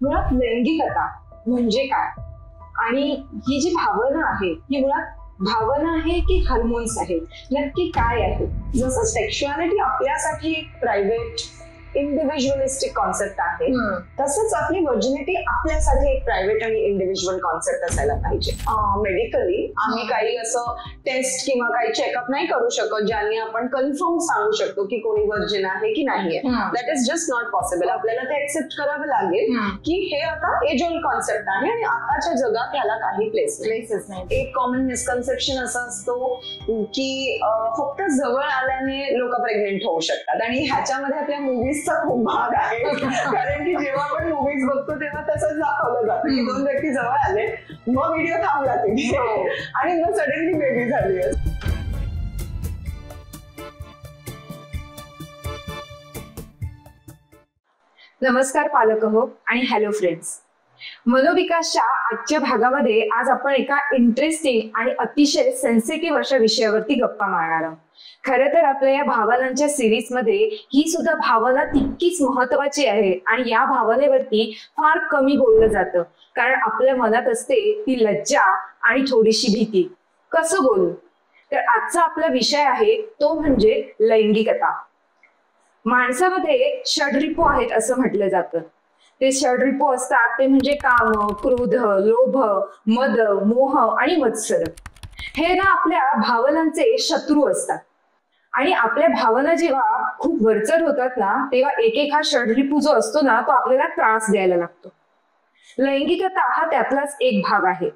मुळात लैंगिकता म्हणजे काय आणि ही जी भावना आहे ही मुळात भावना आहे की हार्मोन्स आहे, नक्की काय आहे? जसं सेक्शुअलिटी आपल्यासाठी प्रायव्हेट इंडिव्हिज्युअलिस्टिक कॉन्सेप्ट आहे, तसंच आपली व्हर्जिनिटी आपल्यासाठी एक प्रायव्हेट आणि इंडिव्हिज्युअल कॉन्सेप्ट असायला पाहिजे. मेडिकली आम्ही काही असं टेस्ट किंवा काही चेकअप नाही करू शकत ज्यांनी आपण कन्फर्म सांगू शकतो की कोणी व्हर्जिन आहे की नाहीये. That is just not possible. आपल्याला ते एक्सेप्ट करावं लागेल की हे आता एज ओल्ड कॉन्सेप्ट आहे आणि आताच्या जगात ह्याला काही प्लेसेस नाही. एक कॉमन मिसकन्सेप्शन असं असतो की फक्त जवळ आल्याने लोक प्रेग्नेंट होऊ शकतात आणि ह्याच्यामध्ये आपल्या मुव्हीजचा खूप भाग आहे. कारण की जेव्हा आपण मुव्हीज बघतो तेव्हा तसंच दाखवलं जातं की दोन व्यक्ती जवळ आले, मग व्हिडिओ थांबला तिथे आणि मग सडनली बेबी झाली. नमस्कार पालक हो आणि हॅलो फ्रेंड्स. मनोविकासच्या आजच्या भागामध्ये आज आपण एका इंटरेस्टिंग आणि अतिशय सेन्सिटिव्ह अशा विषयावरती गप्पा मारणार आहोत. खरं तर आपल्या या भावनांच्या सिरीज मध्ये ही सुद्धा भावना तितकीच महत्वाची आहे आणि या भावनेवरती फार कमी बोललं जातं, कारण आपल्या मनात असते ती लज्जा आणि थोडीशी भीती. कसं बोलू? तर आजचा आपला विषय आहे तो म्हणजे लैंगिकता. माणसामध्ये षड्रिपू आहेत असं म्हटलं जातं. ते षड्रिपू असतात ते म्हणजे काम, क्रोध, लोभ, मद, मोह आणि मत्सर. हे ना आपल्या भावनांचे शत्रू असतात आणि आपल्या भावना जेव्हा खूप वरचढ होतात ना तेव्हा एक हा षड्रिपू जो असतो ना तो आपल्याला त्रास द्यायला लागतो. लैंगिकता हा त्यातलाच एक भाग आहे.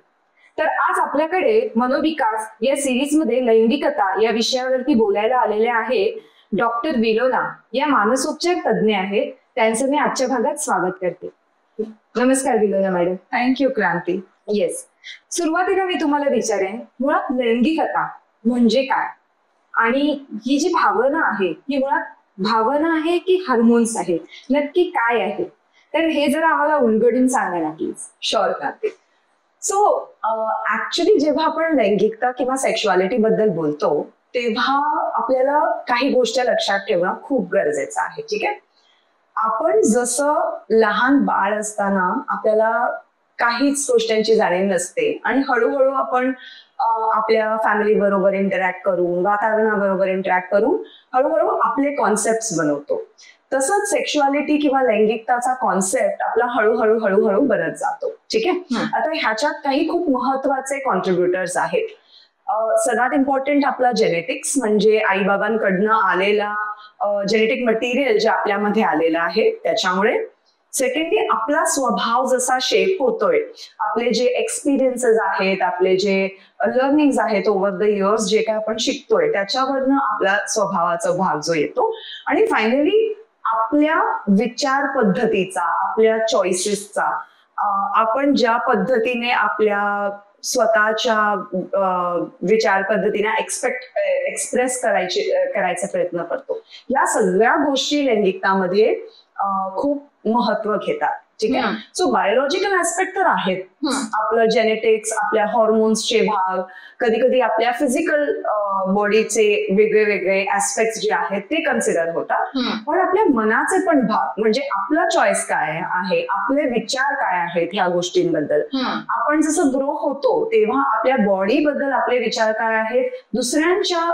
तर आज आपल्याकडे मनोविकास या सिरीज मध्ये लैंगिकता या विषयावरती बोलायला आलेले आहेत डॉक्टर विलोना या मानसोपचार तज्ज्ञ आहेत. त्यांचं मी आजच्या भागात स्वागत करते. नमस्कार विलोना मॅडम. थँक्यू क्रांती. येस, सुरुवातीला मी तुम्हाला विचारेन मुळात लैंगिकता म्हणजे काय आणि ही जी भावना आहे ही मुळात भावना आहे की हार्मोन्स आहे, नक्की काय आहे? तर हे जरा आम्हाला उलगडून सांगा ना please. Sure Kranti. So actually जेव्हा आपण लैंगिकता किंवा सेक्शुअलिटी बद्दल बोलतो तेव्हा आपल्याला काही गोष्टी लक्षात ठेवणं खूप गरजेचं आहे. ठीक आहे, आपण जसं लहान बाळ असताना आपल्याला काहीच गोष्टींची जाणीव नसते आणि हळूहळू आपण आपल्या फॅमिली बरोबर इंटरॅक्ट करून, वातावरणाबरोबर इंटरॅक्ट करून हळूहळू आपले कॉन्सेप्ट बनवतो. तसंच सेक्शुअलिटी किंवा लैंगिकताचा कॉन्सेप्ट आपला हळूहळू हळूहळू बनत जातो. ठीक आहे, आता ह्याच्यात काही खूप महत्वाचे कॉन्ट्रीब्युटर्स आहेत. सगळ्यात इम्पॉर्टंट आपला जेनेटिक्स, म्हणजे आई बाबांकडनं आलेला जेनेटिक मटेरियल जे आपल्यामध्ये आलेलं आहे त्याच्यामुळे. सेकंडली आपला स्वभाव जसा शेप होतोय, आपले जे एक्सपिरियन्सेस आहेत, आपले जे लर्निंग आहेत ओव्हर द इयर्स, जे काय आपण शिकतोय त्याच्यावरनं आपला स्वभावाचा भाग जो येतो. आणि फायनली आपल्या विचार पद्धतीचा, आपल्या चॉईसेसचा, आपण ज्या पद्धतीने आपल्या स्वतःच्या विचार पद्धतीने एक्सप्रेस करायचा प्रयत्न करतो, या सगळ्या गोष्टी लैंगिकतामध्ये खूप महत्व घेतात. ठीक आहे, सो बायोलॉजिकल ऍस्पेक्ट तर आहेत, आपलं जेनेटिक्स, आपल्या हॉर्मोन्सचे भाग, कधी कधी आपल्या फिजिकल बॉडीचे वेगळे वेगळे ऍस्पेक्ट जे आहेत ते कन्सिडर होतात. पण आपल्या मनाचे पण भाग, म्हणजे आपला चॉईस काय आहे, आपले विचार काय आहेत ह्या गोष्टींबद्दल. आपण जसं ग्रो होतो तेव्हा आपल्या बॉडी बद्दल आपले विचार काय आहेत, दुसऱ्यांच्या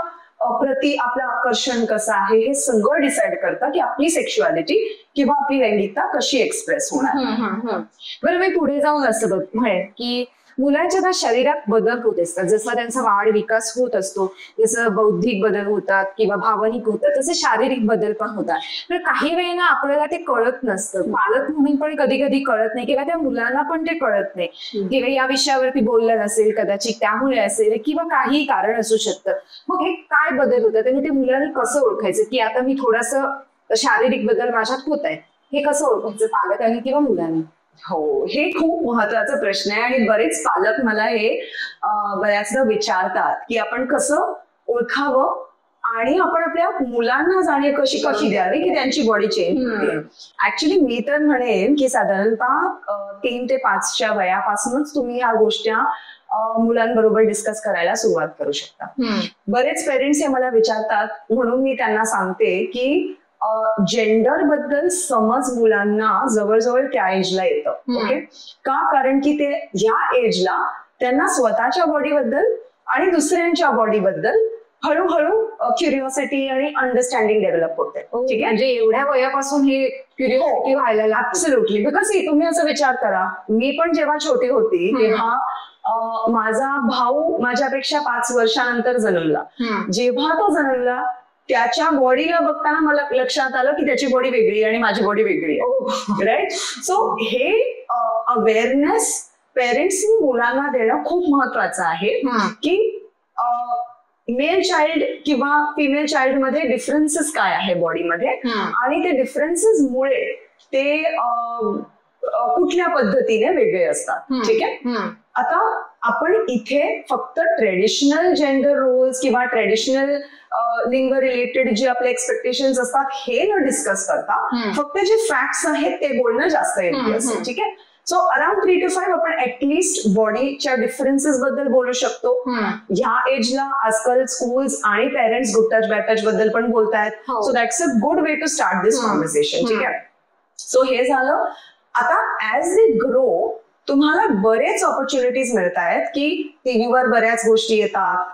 प्रति आपलं आकर्षण कसं आहे, हे सगळं डिसाईड करतं की आपली सेक्शुअलिटी किंवा आपली लैंगिकता कशी एक्सप्रेस होणार. बरं, मी पुढे जाऊन असं म्हणेन की मुलांच्या ना शरीरात बदल होत असतात. जसा त्यांचा वाढ विकास होत असतो, जसं बौद्धिक बदल होतात किंवा भावनिक होतात, तसे शारीरिक बदल पण होतात. तर काही वेळेला आपल्याला ते कळत नसतं, पालक म्हणून पण कधी कधी कळत नाही किंवा त्या मुलांना पण ते कळत नाही किंवा या विषयावरती बोललं नसेल कदाचित, त्यामुळे असेल किंवा काही कारण असू शकतं. मग हे काय बदल होतात आणि ते मुलांनी कसं ओळखायचं की आता मी थोडंसं शारीरिक बदल माझ्यात होत आहे, हे कसं ओळखायचं पालकांनी किंवा मुलांनी? हो, हे खूप महत्वाचा प्रश्न आहे आणि बरेच पालक मला हे बऱ्याचदा विचारतात की आपण कसं ओळखावं आणि आपण आपल्या मुलांना जाणीव कशी द्यावी की त्यांची बॉडी चेंज होते. ऍक्च्युली मी तर म्हणेन की साधारणतः 3 ते 5च्या वयापासूनच तुम्ही ह्या गोष्टी मुलांबरोबर डिस्कस करायला सुरुवात करू शकता. बरेच पेरेंट्स हे मला विचारतात, म्हणून मी त्यांना सांगते की जेंडर बद्दल समज मुलांना जवळजवळ त्या एजला येतं. ओके, का? कारण की ते या एजला त्यांना स्वतःच्या बॉडीबद्दल आणि दुसऱ्यांच्या बॉडीबद्दल हळूहळू क्युरिओसिटी आणि अंडरस्टँडिंग डेव्हलप होते. ठीक आहे, म्हणजे एवढ्या वयापासून हे क्युरिओसिटी व्हायला लागते. ऍब्सोल्युटली. बिकॉज तुम्ही असं विचार करा, मी पण जेव्हा छोटी होती तेव्हा माझा भाऊ माझ्यापेक्षा 5 वर्षानंतर जन्मला. जेव्हा तो जन्मला त्याच्या बॉडीला बघताना मला लक्षात आलं की त्याची बॉडी वेगळी आणि माझी बॉडी वेगळी आहे. राईट. सो हे अवेअरनेस पेरेंट्सनी मुलांना देणं खूप महत्वाचं आहे की मेल चाइल्ड किंवा फिमेल चाइल्ड मध्ये डिफरन्सेस काय आहे बॉडीमध्ये आणि ते डिफरन्सेस मुळे ते कुठल्या पद्धतीने वेगळे असतात. ठीक आहे. आता आपण इथे फक्त ट्रेडिशनल जेंडर रोल्स किंवा ट्रेडिशनल लिंग रिलेटेड जे आपले एक्सपेक्टेशन्स असतात हे न डिस्कस करता फक्त जे फॅक्ट्स आहेत ते बोलणं जास्त योग्य असतं. ठीक आहे. सो अराउंड 3 to 5 आपण ऍटलिस्ट बॉडीच्या डिफरन्सेस बद्दल बोलू शकतो. ह्या एजला आजकाल स्कूल्स आणि parents good touch bad touch बद्दल पण बोलतायत. So that's a good way to start this conversation. ठीक आहे. सो हे झालं. आता ऍज दे ग्रो तुम्हाला बरेच ऑपॉर्च्युनिटीज मिळत आहेत की टीव्हीवर बऱ्याच गोष्टी येतात,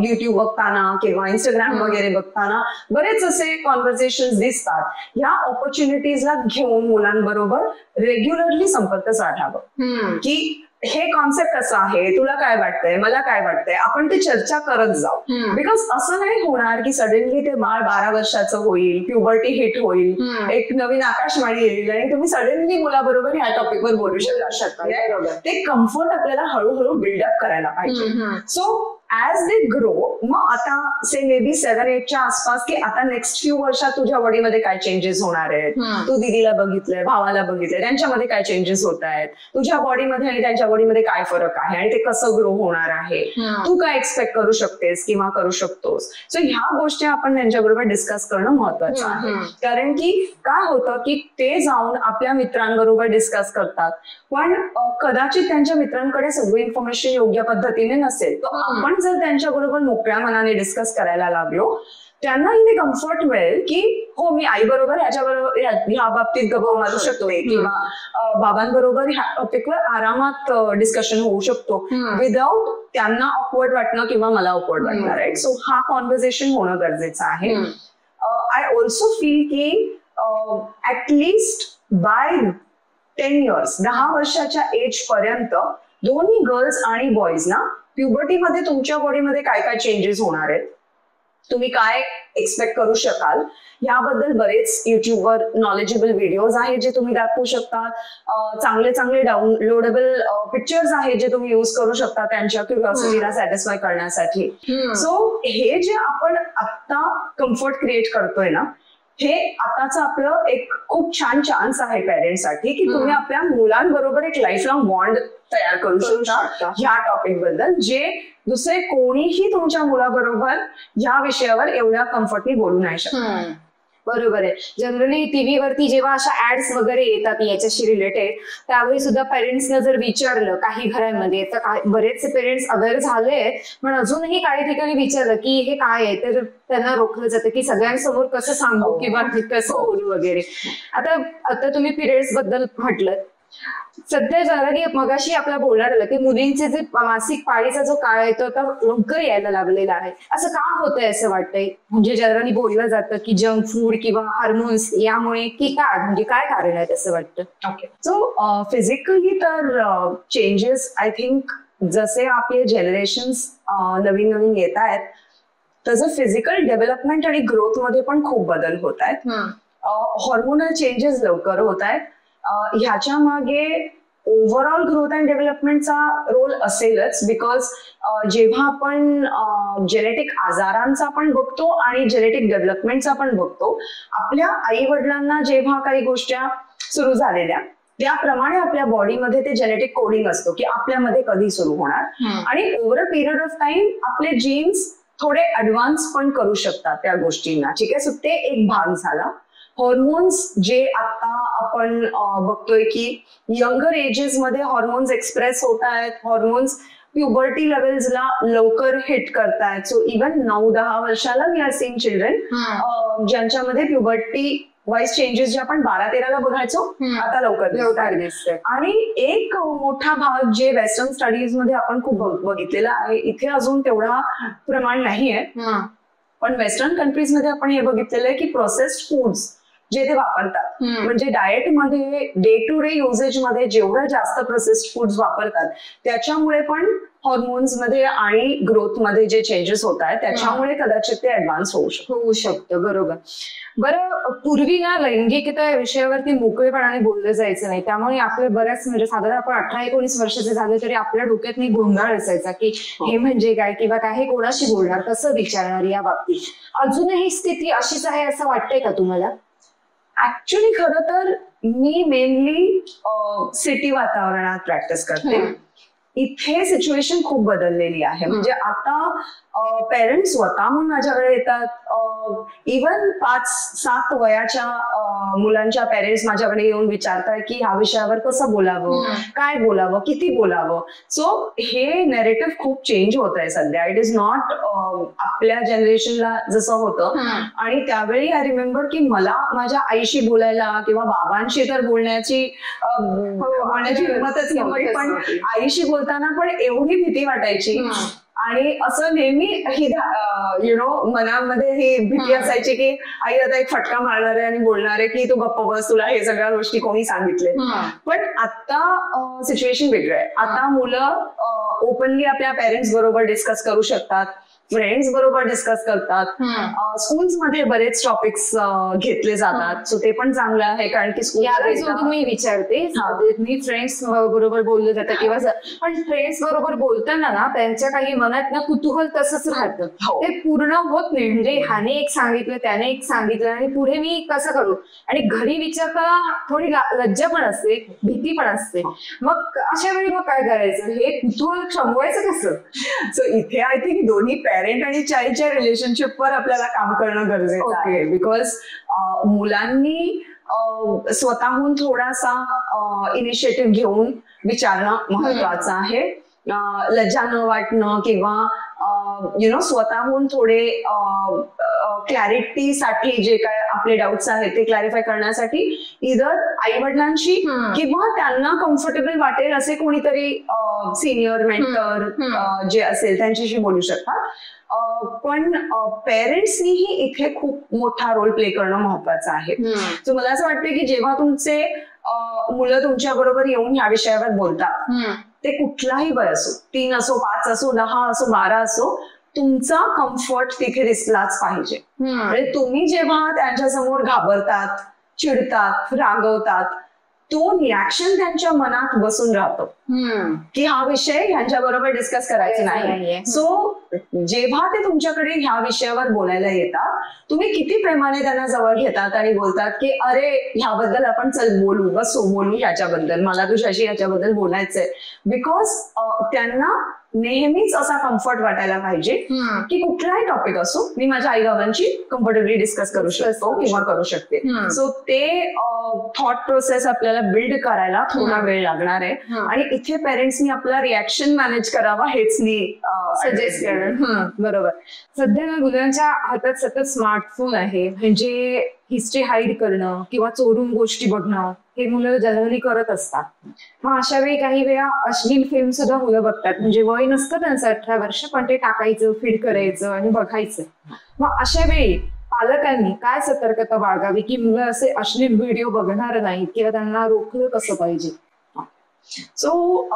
युट्यूब बघताना किंवा इंस्टाग्राम वगैरे बघताना बरेच असे कॉन्व्हर्सेशन दिसतात. ह्या ऑपॉर्च्युनिटीजला घेऊन मुलांबरोबर रेग्युलरली संपर्क साधावं की हे कॉन्सेप्ट कसं आहे, तुला काय वाटतंय, मला काय वाटतंय, आपण ते चर्चा करत जाऊ. बिकॉज असं नाही होणार की सडनली ते बाळ 12 वर्षाचं होईल, प्युबर्टी हिट होईल, एक नवीन आकाशवाणी येईल आणि तुम्ही सडनली मुलाबरोबर ह्या टॉपिकवर बोलू शकता. ते कम्फर्ट आपल्याला हळूहळू बिल्डअप करायला पाहिजे. सो ऍज दे ग्रो, मग आता से मे बी 7-8च्या आसपास की आता नेक्स्ट फ्यू वर्षात तुझ्या बॉडीमध्ये काय चेंजेस होणार आहेत, तू दीदीला बघितलंय, भावाला बघितलंय, त्यांच्यामध्ये काय चेंजेस होत आहेत, तुझ्या बॉडीमध्ये आणि त्यांच्या बॉडीमध्ये काय फरक आहे आणि ते कसं ग्रो होणार आहे, तू काय एक्सपेक्ट करू शकतेस किंवा करू शकतोस. सो ह्या गोष्टी आपण त्यांच्याबरोबर डिस्कस करणं महत्वाचं आहे. कारण की काय होतं की ते जाऊन आपल्या मित्रांबरोबर डिस्कस करतात पण कदाचित त्यांच्या मित्रांकडे सगळी इन्फॉर्मेशन योग्य पद्धतीने नसेल. तर आपण जर त्यांच्याबरोबर मोकळ्या मनाने डिस्कस करायला लागलो त्यांनाही ते कम्फर्ट मिळेल की हो मी आई बरोबर ह्याच्याबरोबर ह्या बाबतीत गप्पा मारू शकतोय किंवा बाबांबरोबर ह्या टॉपिकवर आरामात डिस्कशन होऊ शकतो विदाउट त्यांना ऑकवर्ड वाटणं किंवा मला ऑकवर्ड वाटणार आहे. सो हा कॉन्व्हर्सेशन होणं गरजेचं आहे. आय ऑल्सो फील की ऍटलिस्ट बाय 10 years 10 वर्षाच्या एज पर्यंत दोन्ही गर्ल्स आणि बॉईज ना प्युबर्टीमध्ये तुमच्या बॉडीमध्ये काय काय चेंजेस होणार आहेत, तुम्ही काय एक्सपेक्ट करू शकाल याबद्दल बरेच युट्यूबवर नॉलेजेबल व्हिडिओज आहेत जे तुम्ही दाखवू शकता. चांगले चांगले डाउनलोडेबल पिक्चर्स आहेत जे तुम्ही युज करू शकता त्यांच्या क्युरिओसिटीला सॅटिस्फाय करण्यासाठी. सो हे जे आपण आता कम्फर्ट क्रिएट करतोय ना हे आताचं आपलं एक खूप छान चान्स आहे पेरेंट्ससाठी की तुम्ही आपल्या मुलांबरोबर एक लाईफ लॉंग बॉन्ड तयार करू शकता ह्या टॉपिक बद्दल जे दुसरे कोणीही तुमच्या मुलाबरोबर या विषयावर एवढ्या कम्फर्टली बोलू नाही शकत. बरोबर आहे. जनरली टीव्हीवरती जेव्हा अशा ऍड्स वगैरे येतात याच्याशी रिलेटेड त्यावेळी सुद्धा पेरेंट्सना जर विचारलं काही घरांमध्ये तर बरेचसे पेरेंट्स अवेअर झाले पण अजूनही काही ठिकाणी विचारलं की हे काय आहे तर त्यांना रोखलं जातं की सगळ्यांसमोर कसं सांगू किंवा कसं बोलू वगैरे. आता तुम्ही पिरियड्स बद्दल म्हटलं सध्या जनरली मगाशी आपल्याला बोलणार आलं की मुलींचे जे मासिक पाळीचा जो काळ आहे तो आता लवकर यायला लागलेला आहे. असं का होतंय असं वाटतंय? म्हणजे जनरली बोललं जातं की जंक फूड किंवा हार्मोन्स यामुळे की काय म्हणजे काय कारण आहे असं वाटतं? ओके. सो फिजिकली तर चेंजेस आय थिंक जसे आपले जनरेशन्स नवीन नवीन येत आहेत तसं फिजिकल डेव्हलपमेंट आणि ग्रोथ मध्ये पण खूप बदल होत आहेत. हॉर्मोनल चेंजेस लवकर होत आहेत. ह्याच्या मागे ओव्हरऑल ग्रोथ अँड डेव्हलपमेंटचा रोल असेलच बिकॉज जेव्हा आपण जेनेटिक आजारांचा पण बघतो आणि जेनेटिक डेव्हलपमेंटचा पण बघतो आपल्या आई वडिलांना जेव्हा काही गोष्टी सुरू झालेल्या त्याप्रमाणे आपल्या बॉडीमध्ये ते जेनेटिक कोडिंग असतो की आपल्यामध्ये कधी सुरू होणार आणि over a period of time आपले जीन्स थोडे ऍडव्हान्स पण करू शकतात त्या गोष्टींना. ठीक आहे. सो ते एक भाग झाला. हॉर्मोन्स जे आता आपण बघतोय की यंगर एजेस मध्ये हॉर्मोन्स एक्सप्रेस होत आहेत. हॉर्मोन्स प्युबर्टी लेवल्सला लवकर हिट करतायत. सो इव्हन 9-10 वर्षाला वी आर सीइंग चिल्ड्रन ज्यांच्यामध्ये प्युबर्टी वाईज चेंजेस जे आपण 12-13ला बघायचो आता लवकर दिसते. आणि एक मोठा भाग जे वेस्टर्न स्टडीज मध्ये आपण खूप बघितलेला आहे, इथे अजून तेवढा प्रमाण नाहीये, पण वेस्टर्न कंट्रीज मध्ये आपण हे बघितलेलं आहे की प्रोसेस्ड फूड्स जे ते वापरतात, म्हणजे डाएट मध्ये डे टू डे युजेज मध्ये जेवढं जास्त प्रोसेस्ड फूड्स वापरतात त्याच्यामुळे पण हॉर्मोन्स मध्ये आणि ग्रोथ मध्ये जे चेंजेस होत आहेत त्याच्यामुळे कदाचित ते ऍडव्हान्स होऊ शकतं. बरोबर. बरं, पूर्वी ना लैंगिकता या विषयावरती मोकळेपणाने बोललं जायचं नाही, त्यामुळे आपले बऱ्याच म्हणजे साधारण आपण 18-19 वर्षाचे झाले तरी आपल्या डोक्यात नाही गोंधळ असायचा की हे म्हणजे काय किंवा काय, हे कोणाशी बोलणार, कसं विचारणार. या बाबतीत अजूनही स्थिती अशीच आहे असं वाटतंय का तुम्हाला? ऍक्च्युली खरं तर मी मेनली सिटी वातावरणात प्रॅक्टिस करते. इथे सिच्युएशन खूप बदललेली आहे. म्हणजे आता पेरेंट्स स्वतः म्हणून माझ्याकडे येतात. इव्हन 5-7 वयाच्या मुलांच्या पेरेंट्स माझ्याकडे येऊन विचारतात की ह्या विषयावर कसं बोलावं, काय बोलावं, किती बोलावं. सो हे नॅरेटिव्ह खूप चेंज होत आहे सध्या. इट इज नॉट आपल्या जनरेशनला जसं होतं. आणि त्यावेळी आय रिमेंबर की मला माझ्या आईशी बोलायला किंवा बाबांशी तर बोलण्याची हिंमतच नव्हती, पण आईशी बोलताना पण एवढी भीती वाटायची. आणि असं नेहमी मनामध्ये ही भीती असायची की आई आता एक फटका मारणार आहे आणि बोलणार आहे की तू गप्प बस, तुला हे सगळ्या गोष्टी कोणी सांगितले. पण आता सिच्युएशन वेगळं आहे. आता मुलं ओपनली आपल्या पेरेंट्स बरोबर डिस्कस करू शकतात, फ्रेंड्स बरोबर डिस्कस करतात. स्कूल्स मध्ये बरेच टॉपिक्स घेतले जातात. सो ते पण चांगलं आहे, कारण की मी विचारते मी फ्रेंड्स बरोबर बोललं जातं किंवा पण फ्रेंड्स बरोबर बोलताना ना त्यांच्या काही मनात ना कुतूहल तसंच राहतं. ते पूर्ण होत नाही. म्हणजे ह्याने एक सांगितलं, त्याने एक सांगितलं आणि पुढे मी कसं करू. आणि घरी विचारताना थोडी लज्जा पण असते, भीती पण असते. मग अशा वेळी मग काय करायचं, हे कुतूहल शमवायचं कसं? सो इथे आय थिंक दोन्ही पेरेंट आणि चाइल्डच्या रिलेशनशिपवर आपल्याला काम करणं गरजेचं आहे. बिकॉज मुलांनी स्वतःहून थोडासा इनिशिएटिव्ह घेऊन विचारणं महत्वाचं आहे. लज्जा न वाटणं किंवा स्वतःहून थोडे क्लॅरिटीसाठी जे काय आपले डाऊट्स आहेत ते क्लॅरिफाय करण्यासाठी इधर आई वडिलांशी किंवा त्यांना कम्फर्टेबल वाटेल असे कोणीतरी सिनियर मेंटर जे असेल त्यांच्याशी बोलू शकतात. पण पेरेंट्सनीही इथे खूप मोठा रोल प्ले करणं महत्वाचं आहे. सो मला असं वाटतं की जेव्हा तुमचे मुलं तुमच्या बरोबर येऊन ह्या विषयावर बोलतात, ते कुठलाही वय असो, 3 असो, 5 असो, 10 असो, 12 असो, तुमचा कम्फर्ट तिथे दिसलाच पाहिजे. म्हणजे तुम्ही जेव्हा त्यांच्या समोर घाबरतात, चिडतात, रागवतात, तो रिॲक्शन त्यांच्या मनात बसून राहतो की हा विषय ह्यांच्या बरोबर डिस्कस करायचा नाही. सो जेव्हा ते तुमच्याकडे ह्या विषयावर बोलायला येतात, तुम्ही किती प्रेमाने त्यांना जवळ घेतात आणि बोलतात की अरे ह्याबद्दल आपण चल बोलू, बोलू ह्याच्याबद्दल, मला तुझ्याशी ह्याच्याबद्दल बोलायचंय. बिकॉज त्यांना नेहमीच असा कम्फर्ट वाटायला पाहिजे की कुठलाही टॉपिक असो मी माझ्या आई बाबांची कम्फर्टेबली डिस्कस करू शकतो किंवा करू शकते. सो ते थॉट प्रोसेस आपल्याला बिल्ड करायला थोडा वेळ लागणार आहे. आणि इथे पेरेंट्सनी आपला रिॲक्शन मॅनेज करावा हेच मी सजेस्ट करेन. बरोबर. सध्या मुलांच्या हातात सतत स्मार्टफोन आहे, म्हणजे हिस्ट्री हाईड करणं किंवा चोरून गोष्टी बघणं हे मुलं जनरली करत असतात. मग अशा वेळी काही वेळा अश्लील फिल्म सुद्धा मुलं बघतात. म्हणजे वय नसतं त्यांचं 18 वर्ष, पण ते टाकायचं, फीड करायचं आणि बघायचं. मग अशा वेळी पालकांनी काय सतर्कता बाळगावी की मुलं असे अश्लील व्हिडिओ बघणार नाहीत किंवा त्यांना रोखलं कसं पाहिजे? सो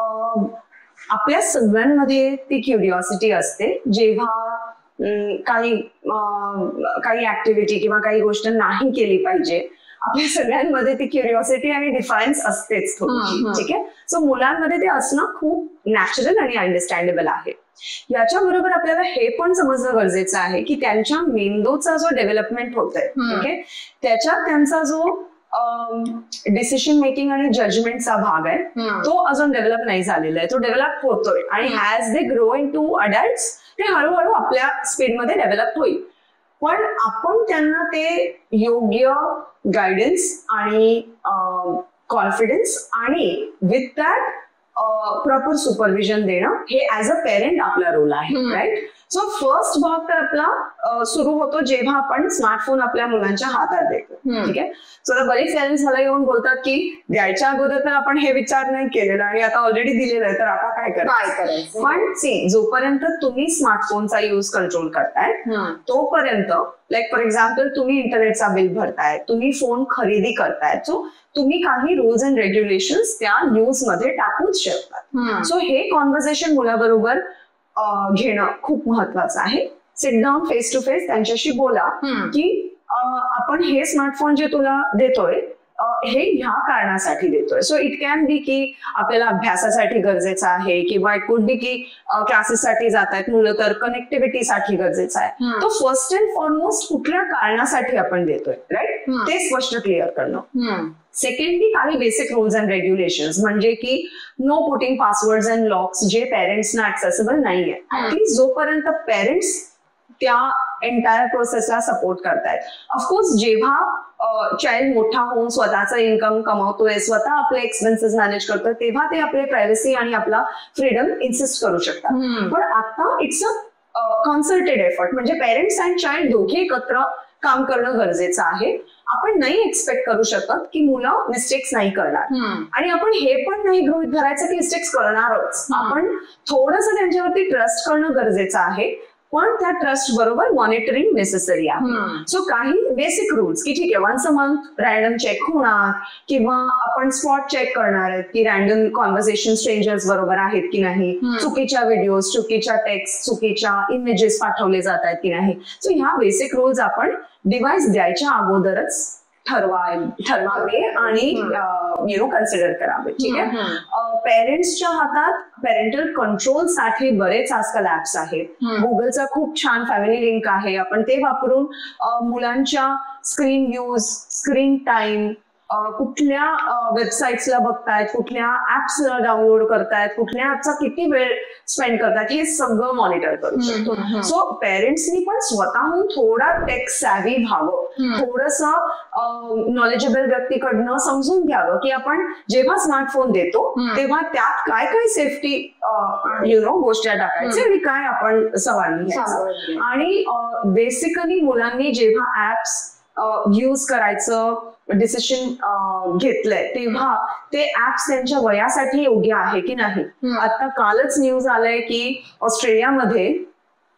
आपल्या सगळ्यांमध्ये ती क्युरिओसिटी असते. जेव्हा काही ऍक्टिव्हिटी किंवा काही गोष्ट नाही केली पाहिजे, आपल्या सगळ्यांमध्ये ती क्युरिओसिटी आणि डिफायन्स असतेच थोडी. ठीक आहे. सो मुलांमध्ये ते असणं खूप नॅचरल आणि अंडरस्टँडेबल आहे. याच्याबरोबर आपल्याला हे पण समजणं गरजेचं आहे की त्यांच्या मेंदूचा जो डेव्हलपमेंट होत आहे, ठीक आहे, त्याच्यात त्यांचा जो डिसिशन मेकिंग आणि जजमेंटचा भाग आहे तो अजून डेव्हलप नाही झालेला आहे. तो डेव्हलप होतोय आणि as they grow into adults ते हळूहळू आपल्या स्पीडमध्ये डेव्हलप होईल. पण आपण त्यांना ते योग्य गायडन्स आणि कॉन्फिडन्स आणि विथ दॅट प्रॉपर सुपरविजन देणं हे ऍज अ पेरेंट आपला रोल आहे, राईट. सो फर्स्ट भाग तर आपला सुरू होतो जेव्हा आपण स्मार्टफोन आपल्या मुलांच्या हातात देतो, ठीक आहे. सो तर बरेच पॅरेंट्स मला येऊन बोलतात की द्यायच्या अगोदर तर आपण हे विचार नाही केलेला आणि आता ऑलरेडी दिलेलं आहे तर आता काय करायचं. पण सी, जोपर्यंत तुम्ही स्मार्टफोनचा युज कंट्रोल करताय तोपर्यंत, लाईक फॉर एक्झाम्पल तुम्ही इंटरनेटचा बिल भरताय, तुम्ही फोन खरेदी करताय, सो तुम्ही काही रूल्स अँड रेग्युलेशन्स त्या न्यूज मध्ये टाकूच शकतात. सो हे कॉन्व्हर्सेशन मुलाबरोबर घेणं खूप महत्वाचं आहे. Sit down face to face त्यांच्याशी बोला की आपण हे स्मार्टफोन जे तुला देतोय हे ह्या कारणासाठी देतोय. सो इट कॅन बी की आपल्याला अभ्यासासाठी गरजेचं आहे, किंवा इट कुड बी की क्लासेससाठी जात आहेत मुलं तर कनेक्टिव्हिटीसाठी गरजेचं आहे. तो फर्स्ट अँड फॉरमोस्ट कुठल्या कारणासाठी आपण देतोय, राईट, ते स्पष्ट क्लिअर करणं. सेकंडली काही बेसिक रूल्स अँड रेग्युलेशन्स, म्हणजे की know putting passwords and locks जे पेरेंट्सना ऍक्सेसिबल नाहीये. ऍटलीस्ट जोपर्यंत पेरेंट्स त्या एंटायर प्रोसेसला सपोर्ट करतायत. ऑफकोर्स जेव्हा चाइल्ड मोठा होऊन स्वतःचा इन्कम कमावतोय, स्वतः आपले एक्सपेन्सेस मॅनेज करतोय, तेव्हा ते आपले प्रायव्हसी आणि आपला फ्रीडम इन्सिस्ट करू शकतात. पण आता इट्स अ कॉन्सर्टेड एफर्ट, म्हणजे पेरेंट्स अँड चाइल्ड दोघे एकत्र काम करणं गरजेचं आहे. आपण नाही एक्सपेक्ट करू शकत की मुलं मिस्टेक्स नाही करणार, आणि आपण हे पण नाही गृहीत धरायचं की मिस्टेक्स करणारच. आपण थोडंसं त्यांच्यावरती ट्रस्ट करणं गरजेचं आहे, पण त्या ट्रस्ट बरोबर मॉनिटरिंग नेसेसरी आहे. सो काही बेसिक रूल्स की ठीक आहे, once a month random check होणार, किंवा आपण स्पॉट चेक करणार आहेत की रॅन्डम कॉन्व्हर्सेशन स्ट्रेंजर्स बरोबर आहेत की नाही, चुकीच्या व्हिडिओज, चुकीच्या टेक्स्ट, चुकीच्या इमेजेस पाठवले जात आहेत की नाही. सो ह्या बेसिक रूल्स आपण डिव्हाइस द्यायच्या अगोदरच ठरवावे आणि कन्सिडर करावे, ठीक आहे. पेरेंट्सच्या हातात पॅरेंटल कंट्रोल साठी बरेच आजकाल ऍप्स आहेत. गुगलचा खूप छान फॅमिली लिंक आहे, आपण ते वापरून मुलांच्या स्क्रीन यूज, स्क्रीन टाइम, कुठल्या वेबसाईट्सला बघतायत, कुठल्या ऍप्सला डाउनलोड करतायत, कुठल्या ऍपचा किती वेळ स्पेंड करतायत, हे सगळं मॉनिटर करू शकतो. सो पेरेंट्सनी पण स्वतःहून थोडा टेक सॅव्ही व्हावं, थोडंसं नॉलेजेबल व्यक्तीकडनं समजून घ्यावं की आपण जेव्हा स्मार्टफोन देतो तेव्हा त्यात काय काय सेफ्टी गोष्टी टाकायच्या आणि काय आपण सवाल घ्यायचं. आणि बेसिकली मुलांनी जेव्हा ऍप्स यूज करायचं डिसिशन घेतलंय तेव्हा ते ऍप्स त्यांच्या वयासाठी योग्य आहे की नाही. आता कालच न्यूज आलंय की ऑस्ट्रेलियामध्ये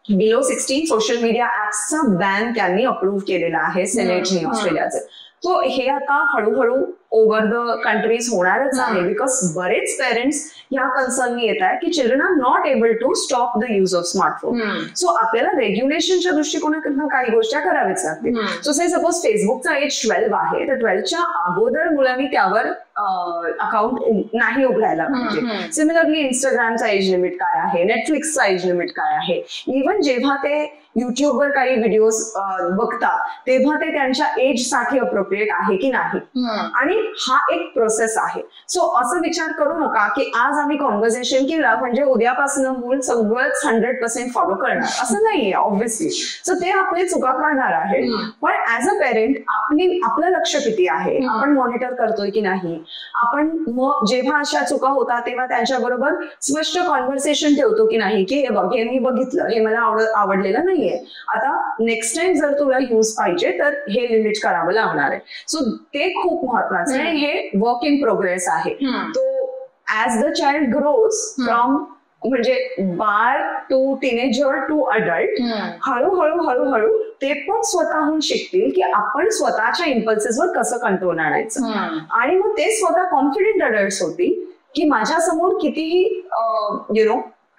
बिलो 16 सोशल मीडिया ऍप्सचा बॅन त्यांनी अप्रूव्ह केलेला आहे सेनेटने ऑस्ट्रेलियाचे. सो हे आता हळूहळू ओव्हर द कंट्रीज होणारच आहे, बिकॉज बरेच पेरेंट्स ह्या कन्सर्ननी येत आहे की children are not able to stop the use of smartphone. So आपल्याला रेग्युलेशनच्या दृष्टिकोनातून काही गोष्टी कराव्याच लागतील. सो से सपोज फेसबुकचा एज 12 आहे, तर 12च्या अगोदर मुलांनी त्यावर अकाउंट नाही उघडायला पाहिजे. सिमिलरली इंस्टाग्रामचा एज लिमिट काय आहे, नेटफ्लिक्सचा एज लिमिट काय आहे, इव्हन जेव्हा ते युट्यूबवर काही व्हिडिओज बघतात तेव्हा ते त्यांच्या एज साठी अप्रोप्रिएट आहे की नाही. आणि हा एक प्रोसेस आहे. सो असं विचार करू नका की आज आम्ही कॉन्व्हर्सेशन केला म्हणजे उद्यापासून मूल सगळंच 100% फॉलो करणार, असं नाहीये ऑब्व्हियसली. सो ते आपले चुका करणार आहे, पण ऍज अ पेरेंट आपलं लक्ष किती आहे, आपण मॉनिटर करतोय की नाही, आपण मग जेव्हा अशा चुका होतात तेव्हा त्यांच्याबरोबर स्पष्ट कॉन्व्हर्सेशन ठेवतो की नाही की हे बघ, हे मी बघितलं, हे मला आवडलेलं नाहीये, आता नेक्स्ट टाइम जर तुला यूज पाहिजे तर हे लिमिट करावं लागणार आहे. सो ते खूप महत्वाचं आहे. हे वर्क इन प्रोग्रेस आहे. तो as the child grows from म्हणजे बाळ टू टीनेजर टू अडल्ट, हळूहळू ते पण स्वतःहून शिकतील की आपण स्वतःच्या इम्पल्सेसवर कसं कंट्रोल आणायचं. आणि मग ते स्वतः कॉन्फिडेंट अडल्ट्स होतील की माझ्या समोर कितीही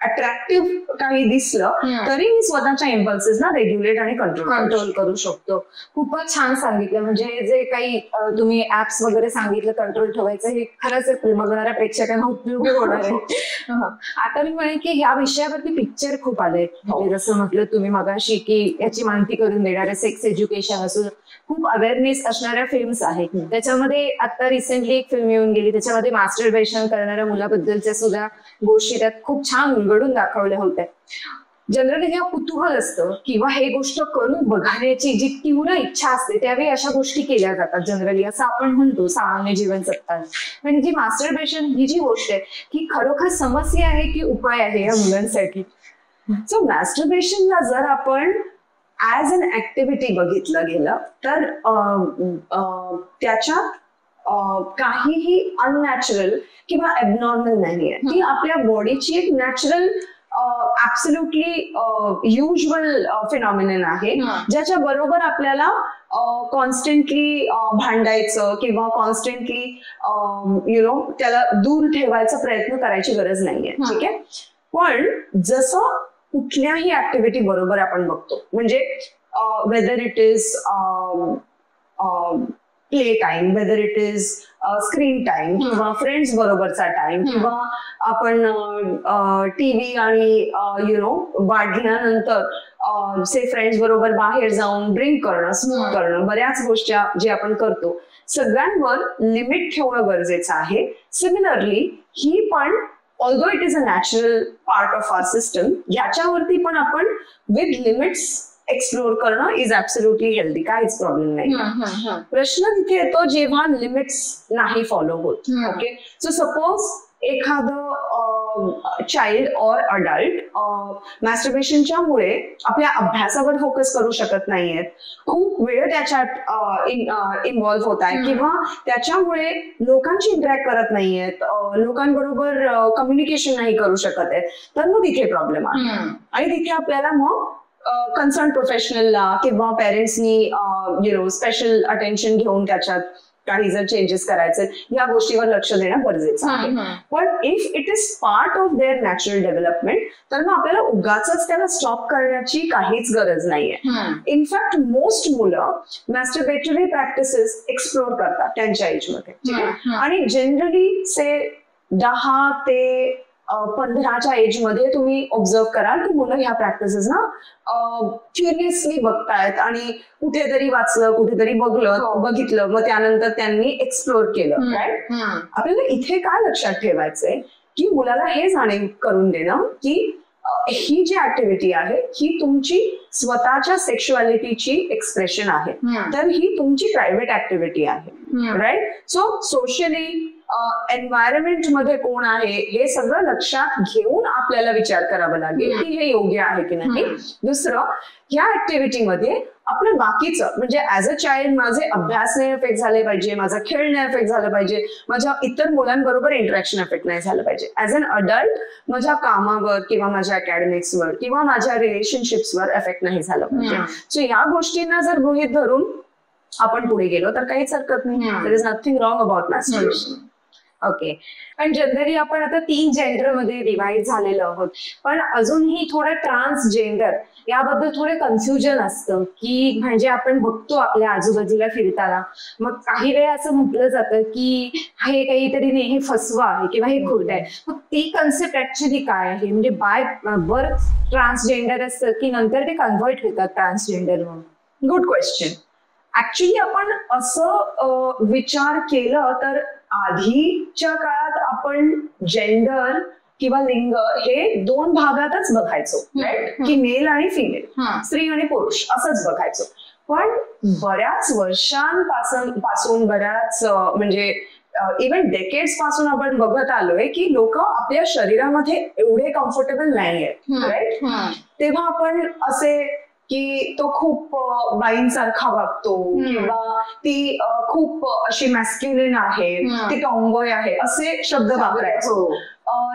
अट्रॅक्टिव्ह काही दिसलं तरी मी स्वतःच्या इम्पल्सेसना रेग्युलेट आणि कंट्रोल करू शकतो. खूपच छान सांगितलं. म्हणजे जे काही तुम्ही ऍप्स वगैरे सांगितलं कंट्रोल ठेवायचं, हे खरंच बघणाऱ्या प्रेक्षकांना उपयोगी होणार आहे. आता मी म्हणेन की या विषयावरती पिक्चर खूप आले, जसं म्हटलं तुम्ही मगाशी की याची माहिती करून देणारे सेक्स एज्युकेशन असून खूप अवेअरनेस असणाऱ्या फिल्म्स आहेत. त्याच्यामध्ये आता रिसेंटली एक फिल्म येऊन गेली, त्याच्यामध्ये मास्टरबेशन करणाऱ्या मुलाबद्दलच्या सुद्धा गोष्टी त्यात खूप छान उलगडून दाखवल्या होत्या. जनरली जेव्हा कुतूहल असतं किंवा हे गोष्ट करून बघण्याची जी तीव्र इच्छा असते त्यावेळी अशा गोष्टी केल्या जातात जनरली, असं आपण म्हणतो सामान्य जीवन जगताना. पण जी मास्टरबेशन ही जी गोष्ट आहे ही खरोखर समस्या आहे की उपाय आहे या मुलांसाठी? सो मॅस्टरबेशनला जर आपण ऍज अन ऍक्टिव्हिटी बघितलं गेलं तर त्याच्यात काहीही अननॅचरल किंवा ॲबनॉर्मल नाहीये. ती आपल्या बॉडीची एक नॅचरल ॲब्सोल्युटली युज्युअल फिनॉमिनन आहे, ज्याच्या बरोबर आपल्याला कॉन्स्टंटली भांडायचं किंवा कॉन्स्टंटली त्याला दूर ठेवायचा प्रयत्न करायची गरज नाहीये. ठीक आहे. पण जसं कुठल्याही ऍक्टिव्हिटी बरोबर आपण बघतो, म्हणजे whether it is play time, whether it is screen time किंवा फ्रेंड्स बरोबरचा टाइम, किंवा आपण टीव्ही आणि वाढल्यानंतर से फ्रेंड्स बरोबर बाहेर जाऊन ड्रिंक करणं, स्मोक करणं, बऱ्याच गोष्टी जे आपण करतो सगळ्यांवर लिमिट ठेवणं गरजेचं आहे. सिमिलरली ही पण although it is a natural part of our system, याच्यावरती पण आपण विथ लिमिट्स एक्सप्लोर करणं इज ऍब्सोल्युटली हेल्दी, काहीच प्रॉब्लेम नाही. प्रश्न तिथे येतो जेव्हा लिमिट्स नाही फॉलो होत. ओके. सो सपोज एखादं चाइल्ड ऑर अडल्ट मॅस्टरबेशनच्या मुळे आपल्या अभ्यासावर फोकस करू शकत नाहीयेत, खूप वेळ त्याच्यात इन्व्हॉल्व्ह होत आहे, किंवा त्याच्यामुळे लोकांशी इंटरॅक्ट करत नाहीयेत, लोकांबरोबर कम्युनिकेशन नाही करू शकत आहेत, तर मग तिथे प्रॉब्लेम आहे. आणि तिथे आपल्याला मग कन्सर्न प्रोफेशनलला किंवा पेरेंट्सनी स्पेशल अटेन्शन घेऊन त्याच्यात काही जर चेंजेस करायचे या गोष्टीवर लक्ष देणं गरजेचं आहे. पण if it is part of their natural development तर मग आपल्याला उगाच त्याला स्टॉप करण्याची काहीच गरज नाहीये. इनफॅक्ट मोस्ट मुलं मॅस्टरबेटरी प्रॅक्टिसेस एक्सप्लोर करतात त्यांच्या एजमध्ये, आणि जनरली से 10 ते 15च्या एज मध्ये तुम्ही ऑब्झर्व कराल की मुलं ह्या प्रॅक्टिसेस ना क्युरियसली बघतायत, आणि कुठेतरी वाचलं, कुठेतरी बघितलं, मग त्यानंतर त्यांनी एक्सप्लोर केलं. राईट. आपल्याला इथे काय लक्षात ठेवायचंय की मुलाला हे जाणीव करून देणं की ही जी ऍक्टिव्हिटी आहे ही तुमची स्वतःच्या सेक्शुअलिटीची एक्सप्रेशन आहे, तर ही तुमची प्रायव्हेट ऍक्टिव्हिटी आहे. राईट. सो सोशली एन्व्हायरमेंट मध्ये कोण आहे हे सगळं लक्षात घेऊन आपल्याला विचार करावा लागेल की हे योग्य आहे की नाही. दुसरं, ह्या ऍक्टिव्हिटीमध्ये आपलं बाकीचं म्हणजे ऍज अ चाइल्ड माझे अभ्यास नाही अफेक्ट झाले पाहिजे, माझा खेळ नाही अफेक्ट झाला पाहिजे, माझ्या इतर मुलांबरोबर इंटरॅक्शन अफेक्ट नाही झालं पाहिजे. ऍज अन अडल्ट माझ्या कामावर किंवा माझ्या अकॅडमिक्सवर किंवा माझ्या रिलेशनशिप्सवर इफेक्ट नाही झालं पाहिजे. सो या गोष्टींना जर गृहीत धरून आपण पुढे गेलो तर काहीच हरकत नाही. There is nothing wrong about masturbation. Okay. पण जनरली आपण आता 3 जेंडर मध्ये डिवाइड झालेलो आहोत, पण अजूनही थोडं ट्रान्सजेंडर याबद्दल थोडे कन्फ्युजन असतं, की म्हणजे आपण बघतो आपल्या आजूबाजूला फिरताना, मग काही वेळा असं म्हटलं जातं की हे काहीतरी नाही, हे फसवा आहे किंवा हे खोटं आहे. मग ती कन्सेप्ट ऍक्च्युली काय आहे? म्हणजे बाय बर्थ ट्रान्सजेंडर असतं की नंतर ते कन्व्हर्ट होतात ट्रान्सजेंडर म्हणून? Good question. ऍक्च्युली आपण असं विचार केलं तर आधीच्या काळात आपण जेंडर किंवा लिंग हे 2 भागातच बघायचो, की मेल आणि फिमेल, स्त्री आणि पुरुष असंच बघायचो. पण बऱ्याच वर्षांपासून बऱ्याच म्हणजे इव्हन डेकेड्स पासून आपण बघत आलोय की लोक आपल्या शरीरामध्ये एवढे कम्फर्टेबल नाही आहेत. राईट. तेव्हा आपण असे की तो खूप बाईंसारखा वागतो, किंवा ती खूप अशी मॅस्क्युलिन आहे, ती टॉमबॉय आहे, असे शब्द वापरायचो.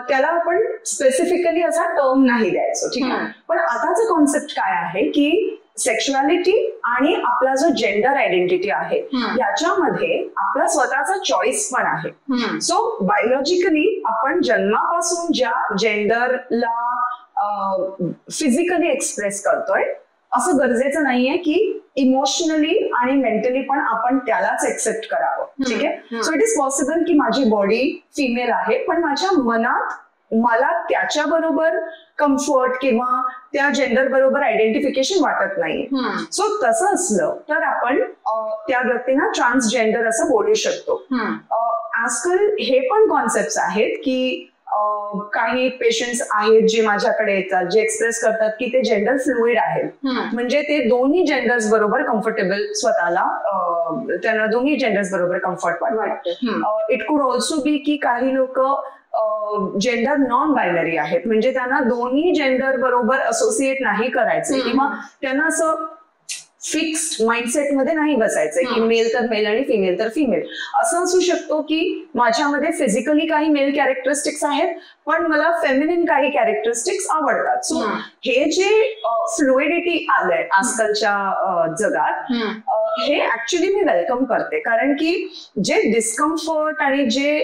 त्याला आपण स्पेसिफिकली असा टर्म नाही द्यायचो. ठीक आहे. पण आताचा कॉन्सेप्ट काय आहे की सेक्शुअलिटी आणि आपला जो जेंडर आयडेंटिटी आहे याच्यामध्ये आपला स्वतःचा चॉईस पण आहे. सो बायोलॉजिकली आपण जन्मापासून ज्या जेंडरला फिजिकली एक्सप्रेस करतोय असं गरजेचं नाहीये की इमोशनली आणि मेंटली पण आपण त्यालाच एक्सेप्ट करावं. ठीक आहे. सो इट इज पॉसिबल की माझी बॉडी फिमेल आहे पण माझ्या मनात मला त्याच्याबरोबर कम्फर्ट किंवा त्या जेंडर बरोबर आयडेंटिफिकेशन वाटत नाहीये. सो तसं असलं तर आपण त्या व्यक्तींना ट्रान्सजेंडर असं बोलू शकतो. आजकाल हे पण कॉन्सेप्ट आहेत की काही पेशंट्स आहेत जे माझ्याकडे येतात जे एक्सप्रेस करतात की ते जेंडर फ्लुइड आहेत, म्हणजे ते दोन्ही जेंडर्स बरोबर कम्फर्टेबल स्वतःला, त्यांना दोन्ही जेंडर्स बरोबर कम्फर्ट वाटतं. इट कुड ऑल्सो बी की काही लोक जेंडर नॉन बायनरी आहेत, म्हणजे त्यांना दोन्ही जेंडर बरोबर असोसिएट नाही करायचे किंवा त्यांना असं फिक्स्ड माइंडसेट मध्ये नाही बसायचंय की मेल तर मेल आणि फिमेल तर फिमेल. असं असू शकतो की माझ्यामध्ये फिजिकली काही मेल कॅरेक्टरिस्टिक्स आहेत पण मला फेमिनिन काही कॅरेक्टरिस्टिक्स आवडतात. सो हे जे फ्लुइडिटी आलंय आजकालच्या जगात, हे ऍक्च्युली मी वेलकम करते, कारण की जे डिस्कम्फर्ट आणि जे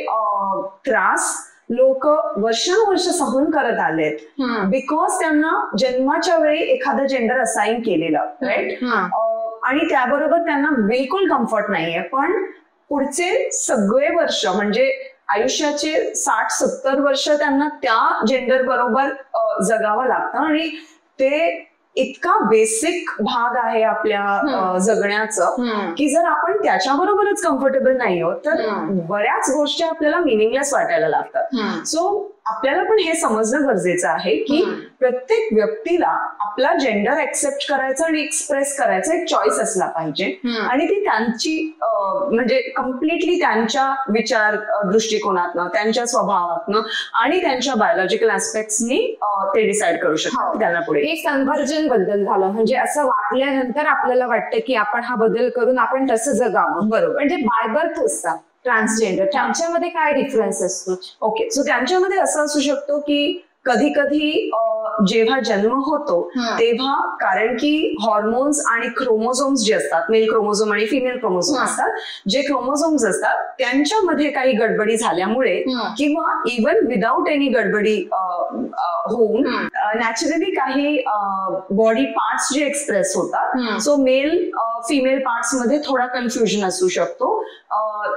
त्रास लोक वर्षानुवर्ष सहन करत आलेत बिकॉज त्यांना जन्माच्या वेळी एखादं जेंडर असाइन केलेलं, राईट, आणि त्याबरोबर त्यांना बिलकुल कम्फर्ट नाहीये, पण पुढचे सगळे वर्ष म्हणजे आयुष्याचे 60-70 वर्ष त्यांना त्या जेंडर बरोबर जगावं लागतं आणि ते इतका बेसिक भाग आहे आपल्या जगण्याचं की जर आपण त्याच्याबरोबरच कम्फर्टेबल नाही आहोत तर बऱ्याच गोष्टी आपल्याला मिनिंगलेस वाटायला लागतात. सो आपल्याला पण हे समजणं गरजेचं आहे की प्रत्येक व्यक्तीला आपला जेंडर एक्सेप्ट करायचा आणि एक्सप्रेस करायचा एक चॉईस असला पाहिजे आणि ती त्यांची म्हणजे कम्प्लिटली त्यांच्या विचार दृष्टिकोनातनं, त्यांच्या स्वभावातनं आणि त्यांच्या बायोलॉजिकल ऍस्पेक्ट्सनी ते डिसाइड करू शकतात त्यांना पुढे. हे कन्व्हर्जन बद्दल झालं, म्हणजे असं वाटल्यानंतर आपल्याला वाटतं की आपण हा बदल करून आपण तसं जगावं. बरोबर. म्हणजे बाय बर्थ असतात ट्रान्सजेंडर, त्यांच्यामध्ये काय डिफरन्स असतो? ओके, सो त्यांच्यामध्ये असं असू शकतो की कधी कधी जेव्हा जन्म होतो तेव्हा, कारण की हॉर्मोन्स आणि क्रोमोझोम्स जे असतात, मेल क्रोमोझोम आणि फिमेल क्रोमोझोम असतात, जे क्रोमोझोम्स असतात त्यांच्यामध्ये काही गडबडी झाल्यामुळे किंवा इवन विदाउट एनी गडबडी होऊन नॅचरली काही बॉडी पार्ट्स जे एक्सप्रेस होतात, सो मेल फिमेल पार्ट्स मध्ये थोडा कन्फ्युजन असू शकतो.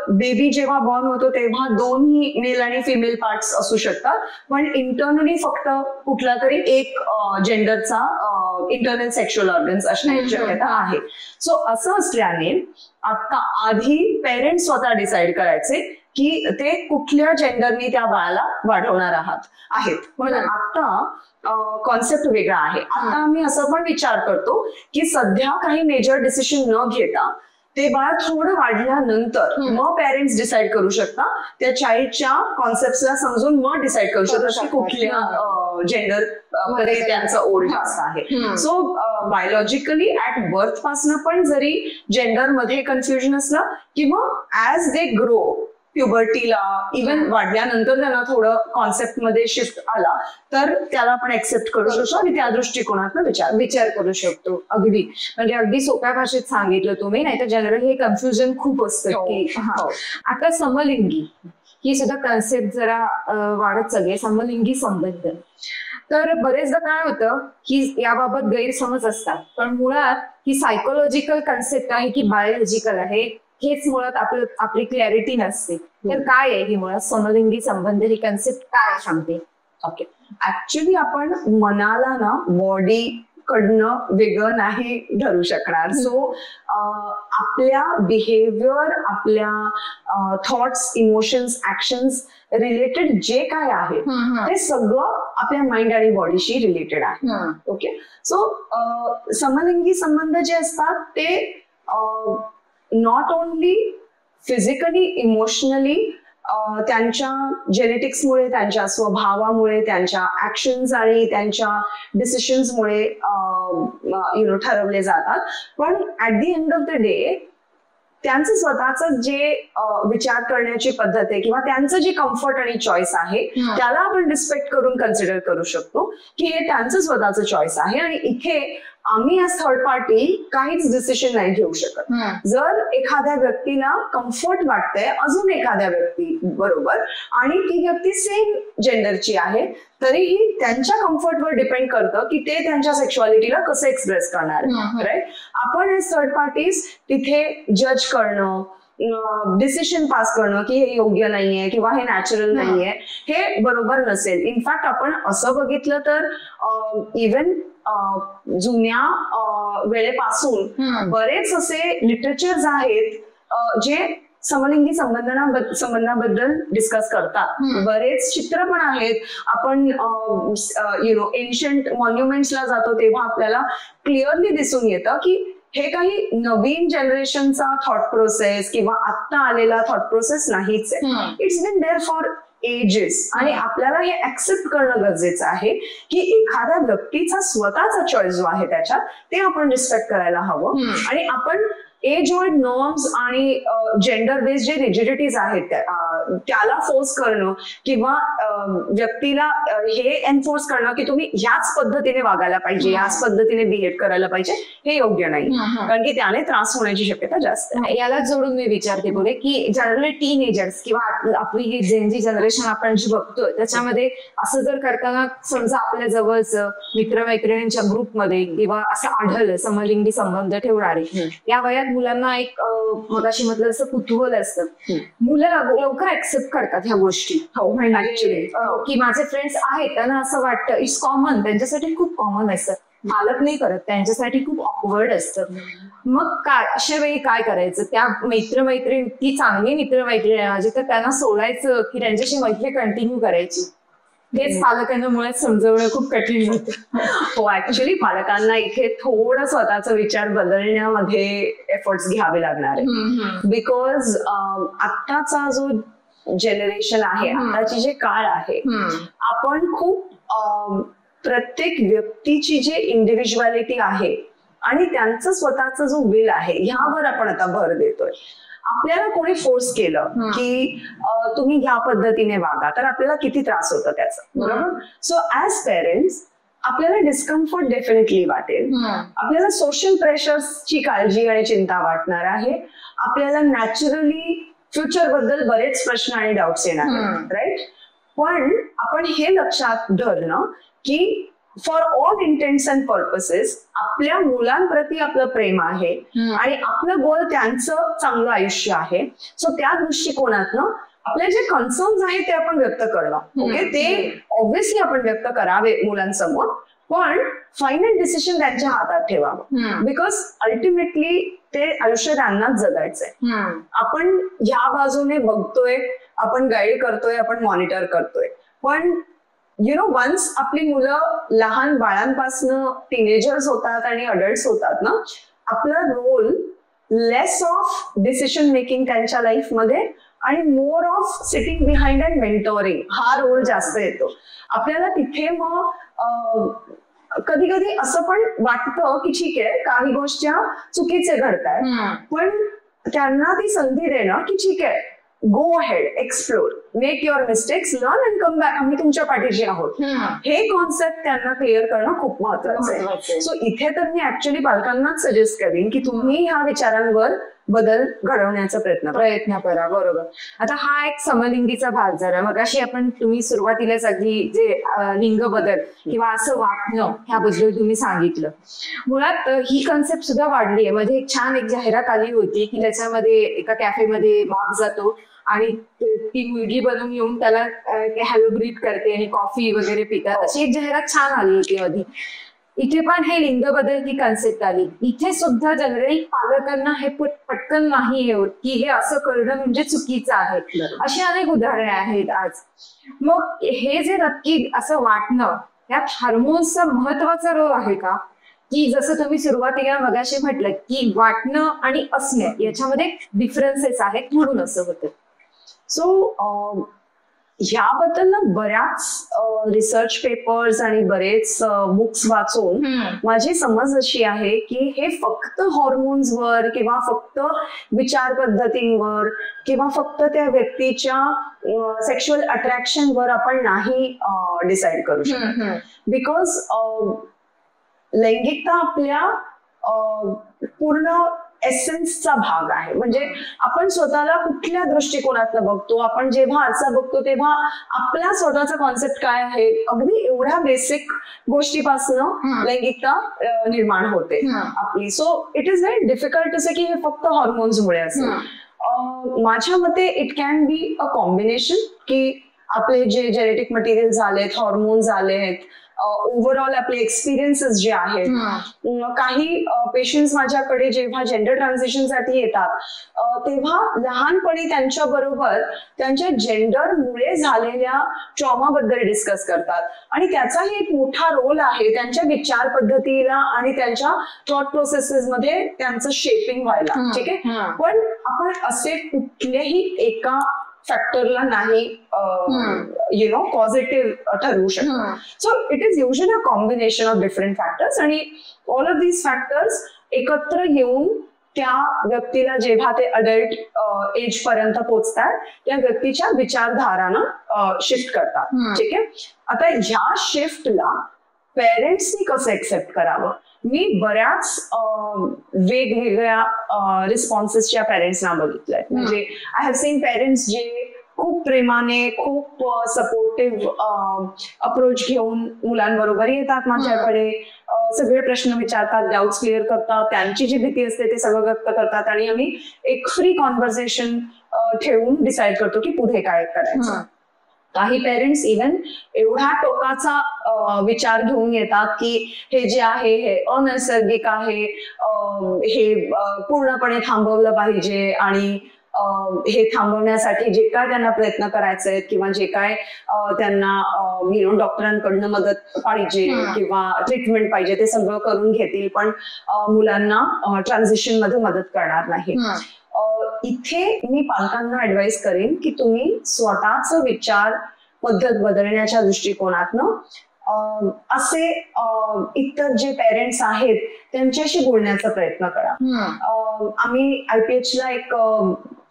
बेबी जेव्हा बॉर्न होतो तेव्हा दोन्ही मेल आणि फिमेल पार्ट्स असू शकतात, पण इंटरनली फक्त कुठला तरी एक जेंडरचा इंटरनल सेक्शुअल ऑर्गन्स असण्याची शक्यता आहे. सो असं असल्याने आता आधी पेरेंट्स स्वतः डिसाइड करायचे की ते कुठल्या जेंडरनी त्या बाळाला वाढवणार आहेत, पण आता कॉन्सेप्ट वेगळा आहे. आता आम्ही असं पण विचार करतो की सध्या काही मेजर डिसिजन न घेता ते बाळ थोडं वाढल्यानंतर मग पेरेंट्स डिसाइड करू शकता, त्या चाइल्डच्या कॉन्सेप्टला समजून मग डिसाइड करू शकता की कुठल्या जेंडर मध्ये त्यांचं ओढ जास्त आहे. सो बायोलॉजिकली ऍट बर्थ पासून पण जरी जेंडर मध्ये कन्फ्युजन असलं किंवा ऍज दे ग्रो प्युबर्टीला इव्हन वाढल्यानंतर त्यांना थोडं कॉन्सेप्ट मध्ये शिफ्ट आला तर त्याला आपण एक्सेप्ट करू शकतो आणि त्या दृष्टिकोनातून विचार करू शकतो. अगदी, म्हणजे अगदी सोप्या भाषेत सांगितलं तुम्ही, नाही तर जनरली हे कन्फ्युजन खूप असतं की आता समलिंगी ही सुद्धा कन्सेप्ट जरा वाढत चालली, समलिंगी संबंध. तर बरेचदा काय होतं की याबाबत गैरसमज असतात, पण मुळात ही सायकोलॉजिकल कन्सेप्ट आहे की बायोलॉजिकल आहे हेच मुळात आपली क्लॅरिटी नसते. तर काय आहे ही मुळात समलिंगी संबंध, ही कन्सेप्ट काय सांगते? ओके, ऍक्च्युली आपण मनाला ना बॉडी कडनं वेगळं नाही ठरू शकणार. सो आपल्या बिहेवियर, आपल्या थॉट्स, इमोशन्स, ऍक्शन्स रिलेटेड जे काय आहे ते सगळं आपल्या माइंड आणि बॉडीशी रिलेटेड आहे. ओके, सो समलिंगी संबंध जे असतात ते नॉट ओनली फिजिकली, इमोशनली, त्यांच्या जेनेटिक्समुळे, त्यांच्या स्वभावामुळे, त्यांच्या ऍक्शन्स आणि त्यांच्या डिसिशन्समुळे ठरवले जातात, पण at the end of the day त्यांचं स्वतःच जे विचार करण्याची पद्धत आहे किंवा त्यांचं जे कम्फर्ट आणि चॉईस आहे त्याला आपण रिस्पेक्ट करून कन्सिडर करू शकतो की हे त्यांचं स्वतःचं चॉईस आहे आणि इथे आम्ही ऍज थर्ड पार्टी काहीच डिसिजन नाही घेऊ शकत. जर एखाद्या व्यक्तीला कम्फर्ट वाटतंय अजून एखाद्या व्यक्ती बरोबर आणि ती व्यक्ती सेम जेंडरची आहे तरीही त्यांच्या कम्फर्टवर डिपेंड करतं की ते त्यांच्या सेक्शुअलिटीला कसं एक्सप्रेस करणार, राईट. आपण एज थर्ड पार्टीज तिथे जज करणं, डिसिशन पास करणं की हे योग्य नाहीये किंवा हे नॅचरल नाहीये हे बरोबर नसेल. इनफॅक्ट आपण असं बघितलं तर इव्हन जुन्या वेळेपासून बरेच असे लिटरेचर्स आहेत जे समलिंगी संबंधाबद्दल डिस्कस करतात. बरेच चित्र पण आहेत. आपण एन्शंट मॉन्युमेंट्सला जातो तेव्हा आपल्याला क्लिअरली दिसून येतं की हे काही नवीन जनरेशनचा थॉट प्रोसेस किंवा आत्ता आलेला थॉट प्रोसेस नाहीच आहे. It's been there for ages. आणि आपल्याला हे ऍक्सेप्ट करणं गरजेचं आहे की एखाद्या व्यक्तीचा स्वतःचा चॉईस जो आहे त्याच्यात ते आपण रिस्पेक्ट करायला हवं. आणि आपण एज ओल्ड नॉर्म्स आणि जेंडर बेस्ड जे रिजिडिटीज आहेत त्याला फोर्स करणं किंवा व्यक्तीला हे एनफोर्स करणं की तुम्ही ह्याच पद्धतीने वागायला पाहिजे, ह्याच पद्धतीने बिहेव करायला पाहिजे, हे योग्य नाही. कारण की त्याने त्रास होण्याची शक्यता जास्त आहे. याला जोडून मी विचारते बोले की जनरली टीनेजर्स किंवा आपली जेनजी जनरेशन आपण जी बघतोय त्याच्यामध्ये असं जर करताना समजा आपल्या जवळचं मित्रमैत्रिणींच्या ग्रुपमध्ये किंवा असं आढळलं समलिंगी संबंध ठेवणारे, या वयात मुलांना एक मगाशी म्हटलं असं कुतूहल असतं. मुलं लवकर ऍक्सेप्ट करतात ह्या गोष्टी. ऍक्च्युली की माझे फ्रेंड्स आहेत त्यांना असं वाटतं इट्स कॉमन, त्यांच्यासाठी खूप कॉमन असतं. पालक नाही करत, त्यांच्यासाठी खूप ऑकवर्ड असतं. मग काय अशा वेळी काय करायचं? त्या मित्रमैत्रीण ती चांगली मित्रमैत्रीण आहे तर त्यांना सोडायचं की त्यांच्याशी मैत्री कंटिन्यू करायची? हेच पालकांना मुळात समजवणं खूप कठीण होतं. हो, ऍक्च्युली पालकांना इथे थोडं स्वतःचा विचार बदलण्यामध्ये एफर्ट्स घ्यावे लागणार आहे. बिकॉज आत्ताचा जो जनरेशन आहे, आताची जे काळ आहे, आपण खूप प्रत्येक व्यक्तीची जे इंडिव्हिज्युअलिटी आहे आणि त्यांचं स्वतःचा जो विल आहे ह्यावर आपण आता भर देतोय. आपल्याला कोणी फोर्स केलं की तुम्ही ह्या पद्धतीने वागा तर आपल्याला किती त्रास होतो त्याचा, बरोबर? सो ऍज पेरेंट्स आपल्याला डिस्कम्फर्ट डेफिनेटली वाटेल. आपल्याला सोशल प्रेशर्सची काळजी आणि चिंता वाटणार आहे. आपल्याला नॅचरली फ्युचर बद्दल बरेच प्रश्न आणि डाऊट्स येणार आहेत, राईट? पण आपण हे लक्षात धरणं की for all intends and purposes आपल्या मुलांप्रती आपलं प्रेम आहे आणि आपलं गोल त्यांचं चांगलं आयुष्य आहे. सो त्या दृष्टिकोनातनं आपले जे कन्सर्न्स आहेत ते आपण व्यक्त करणं, ओके, ते ऑब्व्हियसली आपण व्यक्त करावे मुलांसमोर, पण फायनल डिसिजन त्यांच्या हातात ठेवावं. बिकॉज अल्टिमेटली ते आयुष्य त्यांनाच जगायचंय. आपण ह्या बाजूने बघतोय, आपण गाईड करतोय, आपण मॉनिटर करतोय, पण वन्स आपली मुलं लहान बाळांपासून टीनेजर्स होतात आणि अडल्ट्स होतात ना, आपला role less of decision making त्यांच्या लाईफमध्ये आणि more of sitting behind and mentoring हा रोल जास्त येतो आपल्याला तिथे. मग कधी कधी असं पण वाटतं की ठीक आहे काही गोष्टी चुकीचे घडतायत, पण त्यांना ती संधी देणं की ठीक आहे, go ahead, explore, make your mistakes, learn and come back, आम्ही तुमच्या पाठीशी आहोत, हे कॉन्सेप्ट त्यांना क्लिअर करणं खूप महत्वाचं आहे. सो इथे तर मी ऍक्च्युली पालकांनाच सजेस्ट करीन की तुम्ही ह्या विचारांवर बदल घडवण्याचा प्रयत्न करा. बरोबर. आता हा एक समलिंगीचा भाग झाला. मग अशी तुम्ही सुरुवातीलाच अगदी जे लिंग बदल किंवा असं वाटणं ह्याबद्दल तुम्ही सांगितलं. मुळात ही कन्सेप्ट सुद्धा वाढली आहे. मध्ये एक छान एक जाहिरात आली होती की त्याच्यामध्ये एका कॅफेमध्ये बाप जातो आणि ती मुलगी बनवून येऊन त्याला हॅलो ग्रीट करते आणि कॉफी वगैरे पितात. अशी एक जाहिरात छान आली होती मध्ये. इथे पण हे लिंग बदल ही कन्सेप्ट आली. इथे सुद्धा जनरली पालकांना हे पटकन नाही होत की हे असं करणं म्हणजे चुकीचं आहे. अशी अनेक उदाहरणे आहेत आज. मग हे जे नक्की असं वाटणं यात हार्मोन्सचा महत्वाचा रोल आहे का? की जसं तुम्ही सुरुवातीला मगाशी म्हटलं की वाटणं आणि असणं याच्यामध्ये डिफरन्सेस आहेत म्हणून असं होतं. सो ह्याबद्दल ना बऱ्याच रिसर्च पेपर्स आणि बरेच बुक्स वाचून माझी समज अशी आहे की हे फक्त हॉर्मोन्सवर किंवा फक्त विचार पद्धतींवर किंवा फक्त त्या व्यक्तीच्या सेक्शुअल अट्रॅक्शनवर आपण नाही डिसाइड करू शकतो. बिकॉज लैंगिकता आपल्या पूर्ण एसेन्सचा भाग आहे. म्हणजे आपण स्वतःला कुठल्या दृष्टिकोनातनं बघतो, आपण जेव्हा आरसा बघतो तेव्हा आपला स्वतःचा कॉन्सेप्ट काय आहे, अगदी एवढ्या बेसिक गोष्टीपासून लैंगिकता निर्माण होते आपली. So it is very difficult to say की हे फक्त हॉर्मोन्समुळे असेल. माझ्या मते it can be a combination की आपले जे जेनेटिक मटेरियल झालेत, हॉर्मोन्स आलेत, ओव्हरऑल आपले एक्सपिरियन्सेस जे आहेत. काही पेशंट्स माझ्याकडे जेव्हा जेंडर ट्रान्झिशनसाठी येतात तेव्हा लहानपणी त्यांच्या बरोबर त्यांच्या जेंडरमुळे झालेल्या ट्रॉमाबद्दल डिस्कस करतात आणि त्याचाही एक मोठा रोल आहे त्यांच्या विचार पद्धतीला आणि त्यांच्या थॉट प्रोसेसेस मध्ये त्यांचं शेपिंग व्हायला. ठीक आहे, पण आपण असे कुठल्याही एका फॅक्टरला नाही पॉझिटिव्ह ठरवू शकतो. So it is usually a combination of different factors आणि ऑल ऑफ दीज फॅक्टर्स एकत्र येऊन त्या व्यक्तीला जेव्हा ते अडल्ट एज पर्यंत पोहोचतात त्या व्यक्तीच्या विचारधारांना शिफ्ट करतात. ठीक आहे, आता ह्या शिफ्टला पेरेंट्सनी कसं एक्सेप्ट करावं. मी बऱ्याच वेगवेगळ्या रिस्पॉन्सेसच्या पेरेंट्सना बघितलंय. म्हणजे आय हॅव सीन पेरेंट्स जे खूप प्रेमाने खूप सपोर्टिव्ह अप्रोच घेऊन मुलांबरोबर येतात माझ्याकडे, सगळे प्रश्न विचारतात, डाऊट्स क्लिअर करतात, त्यांची जी भीती असते ते सगळं व्यक्त करतात आणि आम्ही एक फ्री कॉन्व्हर्सेशन ठेवून डिसाईड करतो की पुढे काय करायचं. काही पेरेंट्स इव्हन एवढा टोकाचा विचार घेऊन येतात की हे जे आहे हे अनैसर्गिक आहे, हे पूर्णपणे थांबवलं पाहिजे आणि हे थांबवण्यासाठी जे काय त्यांना प्रयत्न करायचे आहेत किंवा जे काय त्यांना डॉक्टरांकडनं मदत पाहिजे किंवा ट्रीटमेंट पाहिजे ते सगळं करून घेतील, पण मुलांना ट्रान्झिशन मध्ये मदत करणार नाही. इथे मी पालकांना ऍडवाइस करेन की तुम्ही स्वतःच विचार पद्धत बदलण्याच्या दृष्टिकोनातनं असे इतर जे पेरेंट्स आहेत त्यांच्याशी बोलण्याचा प्रयत्न करा. आम्ही IPH ला एक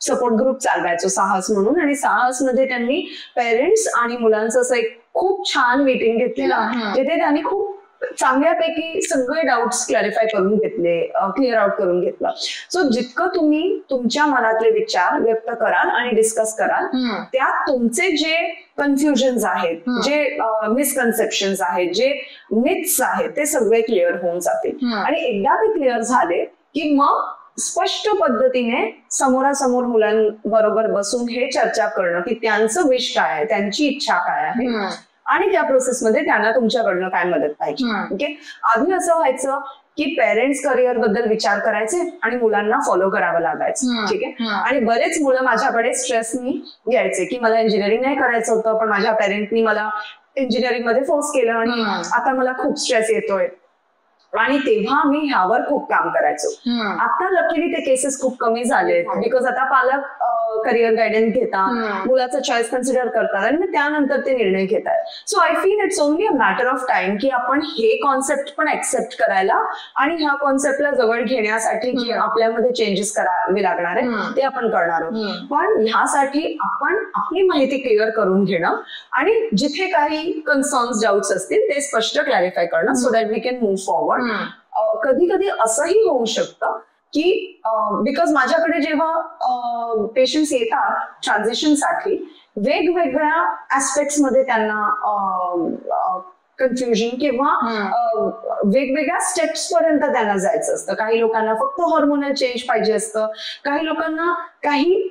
सपोर्ट ग्रुप चालवायचो साहस म्हणून, आणि साहस मध्ये त्यांनी पेरेंट्स आणि मुलांचं असं एक खूप छान मीटिंग घेतलेलं जिथे त्यांनी खूप चांगल्यापैकी सगळे डाऊट्स क्लॅरिफाय करून घेतले, क्लिअर आउट करून घेतलं. सो जितकं तुम्ही तुमच्या मनातले विचार व्यक्त कराल आणि डिस्कस कराल त्यात तुमचे जे कन्फ्युजन्स आहेत, जे मिसकन्सेप्शन्स आहेत, जे मिथ्स आहेत ते सगळे क्लिअर होऊन जातील. आणि एकदा ते क्लिअर झाले की मग स्पष्ट पद्धतीने समोरासमोर मुलांबरोबर बसून हे चर्चा करणं की त्यांचं विश काय आहे, त्यांची इच्छा काय आहे आणि त्या प्रोसेसमध्ये त्यांना तुमच्याकडनं काय मदत पाहिजे. ओके, आधी असं व्हायचं की पेरेंट्स करिअर बद्दल विचार करायचे आणि मुलांना फॉलो करावं लागायचं. ठीक आहे, आणि बरेच मुलं माझ्याकडे स्ट्रेसनी घ्यायचे की मला इंजिनिअरिंग नाही करायचं होतं पण माझ्या पेरेंटनी मला इंजिनिअरिंग मध्ये फोर्स केलं आणि आता मला खूप स्ट्रेस येतोय, आणि तेव्हा मी ह्यावर खूप काम करायचो. आता लकीली ते केसेस खूप कमी झाले बिकॉज आता पालक करिअर गायडन्स घेतात, मुलाचा चॉईस कन्सिडर करतात आणि त्यानंतर ते निर्णय घेतात. So I feel it's only a matter of time की आपण हे कॉन्सेप्ट पण ऍक्सेप्ट करायला आणि ह्या कॉन्सेप्टला जवळ घेण्यासाठी जे आपल्यामध्ये चेंजेस करावे लागणार आहे ते आपण करणार आहोत. पण ह्यासाठी आपण आपली माहिती क्लिअर करून घेणं आणि जिथे काही कन्सर्न्स डाऊट्स असतील ते स्पष्ट क्लॅरिफाय करणं so that we can move forward. कधी कधी असंही होऊ शकतं की बिकॉज माझ्याकडे जेव्हा पेशंट्स येतात ट्रान्झिशनसाठी वेगवेगळ्या ऍस्पेक्ट्स मध्ये त्यांना कन्फ्युजन किंवा वेगवेगळ्या स्टेप्स पर्यंत त्यांना जायचं असतं. काही लोकांना फक्त हॉर्मोनल चेंज पाहिजे असतं, काही लोकांना काही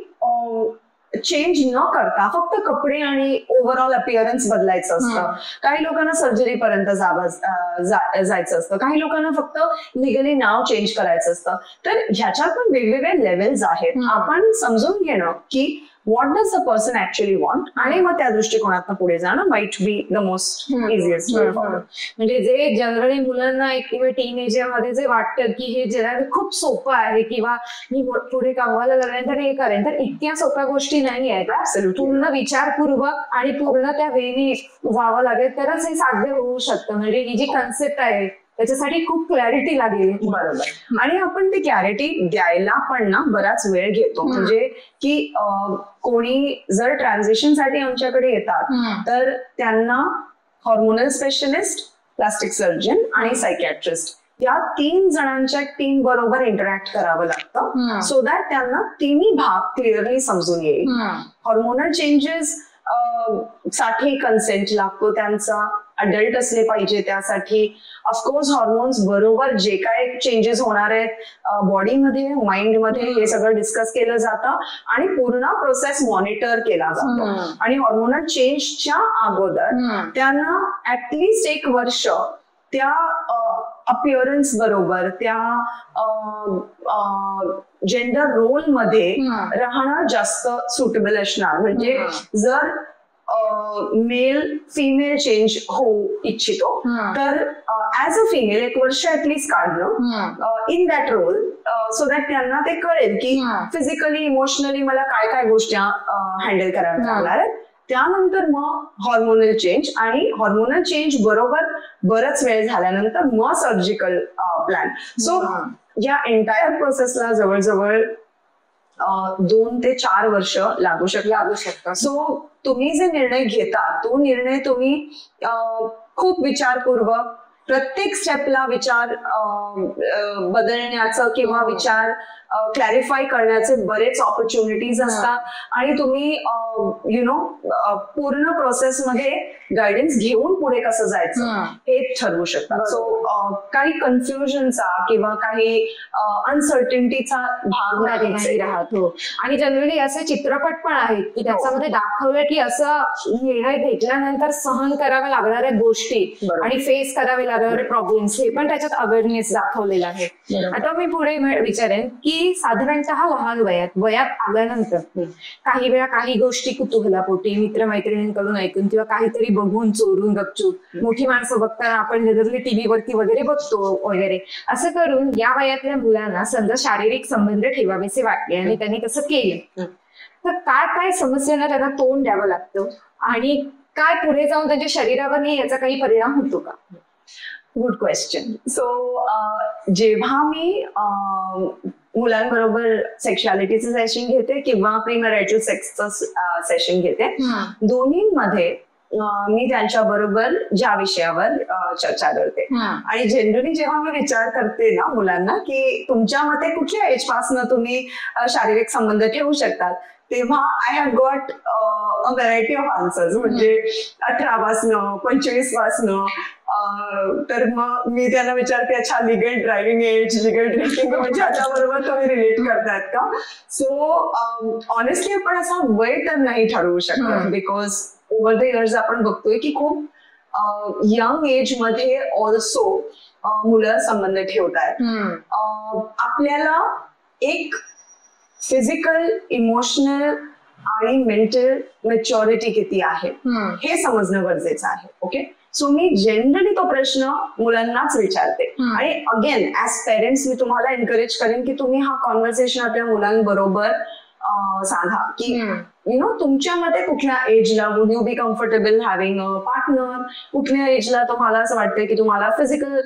चेंज न करता फक्त कपडे आणि ओव्हरऑल अपिअरन्स बदलायचं असतं, काही लोकांना सर्जरी पर्यंत जायचं असतं, काही लोकांना फक्त लिगली नाव चेंज करायचं असतं. तर ह्याच्यात पण वेगवेगळे लेवल्स आहेत. आपण समजून घेणं की what does the person actually want आणि मग त्या दृष्टिकोनातून पुढे जाणं might be the most easiest. म्हणजे जे जनरली मुलांना किंवा टीनेजर मध्ये जे वाटतं की हे जनरली खूप सोपं आहे किंवा मी पुढे कमवायला लागल्यानंतर हे करेन, तर इतक्या सोप्या गोष्टी नाही आहेत. पूर्ण विचारपूर्वक आणि पूर्ण त्या वेळी व्हावं लागेल तरच हे साध्य होऊ शकतं. म्हणजे ही जी कन्सेप्ट आहे त्याच्यासाठी खूप क्लॅरिटी लागेल. बरोबर, आणि आपण ती क्लॅरिटी द्यायला पण ना बराच वेळ घेतो. म्हणजे की कोणी जर ट्रान्झिशनसाठी आमच्याकडे येतात तर त्यांना हॉर्मोनल स्पेशलिस्ट, प्लास्टिक सर्जन आणि सायकॅट्रिस्ट या 3 जणांच्या टीम बरोबर इंटरॅक्ट करावं लागतं सो दॅट त्यांना तिन्ही भाग क्लिअरली समजून येईल. हॉर्मोनल चेंजेस साठी कन्सेंट लागतो त्यांचा अडल्ट असले पाहिजे. त्यासाठी ऑफकोर्स हॉर्मोन्स बरोबर जे काय चेंजेस होणार आहेत बॉडीमध्ये, माइंडमध्ये, हे सगळं डिस्कस केलं जातं आणि पूर्ण प्रोसेस मॉनिटर केला जातो. आणि हॉर्मोनल चेंजच्या अगोदर त्यांना ऍटलिस्ट 1 वर्ष त्या अपिअरन्स बरोबर, त्या जेंडर रोल मध्ये राहणं जास्त सुटेबल असणार. म्हणजे जर मेल फिमेल चेंज होऊ इच्छितो तर ऍज अ फिमेल 1 वर्ष ऍटलीस्ट काढणं in that role, so that त्यांना ते कळेल की फिजिकली, इमोशनली मला काय काय गोष्टी हँडल कराव्या लागणार आहेत. त्यानंतर मग हॉर्मोनल चेंज, आणि हॉर्मोनल चेंज बरोबर बराच वेळ झाल्यानंतर मग सर्जिकल प्लॅन. सो या एंटायर प्रोसेसला जवळजवळ 2 ते 4 वर्ष लागू शकतात. सो तुम्ही जे निर्णय घेता तो निर्णय तुम्ही खूप विचारपूर्वक, प्रत्येक स्टेपला विचार बदलण्याचं किंवा विचार क्लॅरिफाय करण्याचे बरेच ऑपॉर्च्युनिटीज असतात. आणि तुम्ही पूर्ण प्रोसेसमध्ये गायडन्स घेऊन पुढे कसं जायचं हे ठरवू शकता. सो काही कन्फ्युजनचा किंवा काही अनसर्टनिटीचा भाग नाही राहत. हो, आणि जनरली असे चित्रपट पण आहेत की त्याच्यामध्ये दाखवलं की असं निर्णय घेतल्यानंतर सहन कराव्या लागणाऱ्या गोष्टी आणि फेस करावे लागणारे प्रॉब्लेम्स, हे पण त्याच्यात अवेअरनेस दाखवलेला आहे. आता मी पुढे विचारेन की साधारणतः लहान वयात आल्यानंतर काही वेळा काही गोष्टी कुतूहलापोटी, मित्रमैत्रिणींकडून ऐकून किंवा काहीतरी बघून चोरून गपचूप, मोठी माणसं बघताना आपण जनरली टीव्ही वरती वगैरे बघतो वगैरे, असं करून या वयातल्या मुलांना समजा शारीरिक संबंध ठेवावेसे वाटले आणि त्यांनी तसं केलं तर काय काय समस्यांना त्यांना तोंड द्यावं लागतं आणि काय पुढे जाऊन त्यांच्या शरीरावर याचा काही परिणाम होतो का? Good question. सो जेव्हा मी मुलांबरोबर सेक्शुअलिटीचं सेशन घेते किंवा प्रीमॅरिटल सेक्सचं सेशन घेते, दोन्हीमध्ये मी त्यांच्या बरोबर ज्या विषयावर चर्चा करते. आणि जनरली जेव्हा मी विचार करते ना मुलांना की तुमच्या मते कुठल्या एज पासून तुम्ही शारीरिक संबंध ठेवू शकतात, तेव्हा I have got a variety of answers. म्हणजे 18 पासनं, 25 पासनं. तर मग मी त्यांना विचारते, अच्छा legal driving age, legal drinking म्हणजे ह्याच्याबरोबर तुम्ही रिलेट करतायत का? सो ऑनेस्टली आपण असा वय तर नाही ठरवू शकत, बिकॉज ओव्हर द इयर्स आपण बघतोय की खूप यंग एज मध्ये ऑल्सो मुलं संबंध ठेवतात. आपल्याला एक फिजिकल, इमोशनल आणि मेंटल मॅच्युरिटी किती आहे हे समजणं गरजेचं आहे. ओके, सो मी जनरली तो प्रश्न मुलांनाच विचारते. आणि अगेन ऍज पेरेंट्स मी तुम्हाला एनकरेज करेन की तुम्ही हा कॉन्व्हर्सेशन आपल्या मुलांबरोबर सांगा की तुमच्या मते कुठल्या एजला would you be comfortable having a partner, कुठल्या एजला तुम्हाला असं वाटतंय की तुम्हाला फिजिकल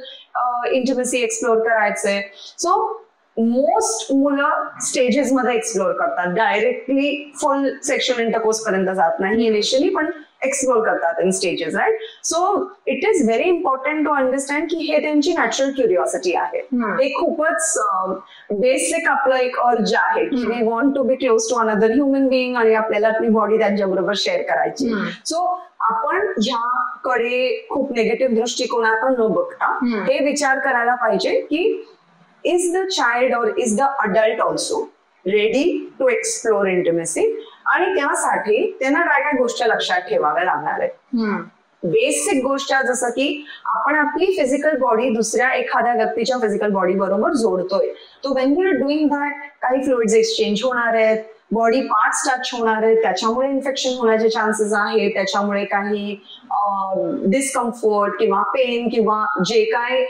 इंटिमेसी एक्सप्लोर करायचंय. सो मोस्ट मुलं स्टेजेस मध्ये एक्सप्लोर करतात, डायरेक्टली फुल सेक्शुअल इंटरकोर्स पर्यंत जात नाही इनिशियली, पण एक्सप्लोर करतात in stages, right? So it is very important to understand की हे त्यांची नॅचरल क्युरिओसिटी आहे. हे खूपच बेसिक आपलं एक अर्ज आहे की we want to be close to another human being आणि आपल्याला आपली बॉडी त्यांच्याबरोबर शेअर करायची. सो आपण ह्याकडे खूप निगेटिव्ह दृष्टिकोनातून न बघता हे विचार करायला पाहिजे की is the child or is the adult also ready to explore intimacy, आणि त्यासाठी त्यांना काय काय गोष्टी लक्षात ठेवाव्या लागणार आहेत. बेसिक गोष्ट जसं की आपण आपली फिजिकल बॉडी दुसऱ्या एखाद्या व्यक्तीच्या फिजिकल बॉडी बरोबर जोडतोय, तो when we are doing that काही फ्लुइड्स एक्सचेंज होणार आहेत, बॉडी पार्ट्स टच होणार आहेत, त्याच्यामुळे इन्फेक्शन होण्याचे चान्सेस आहेत, त्याच्यामुळे काही डिस्कम्फर्ट किंवा पेन किंवा जे काय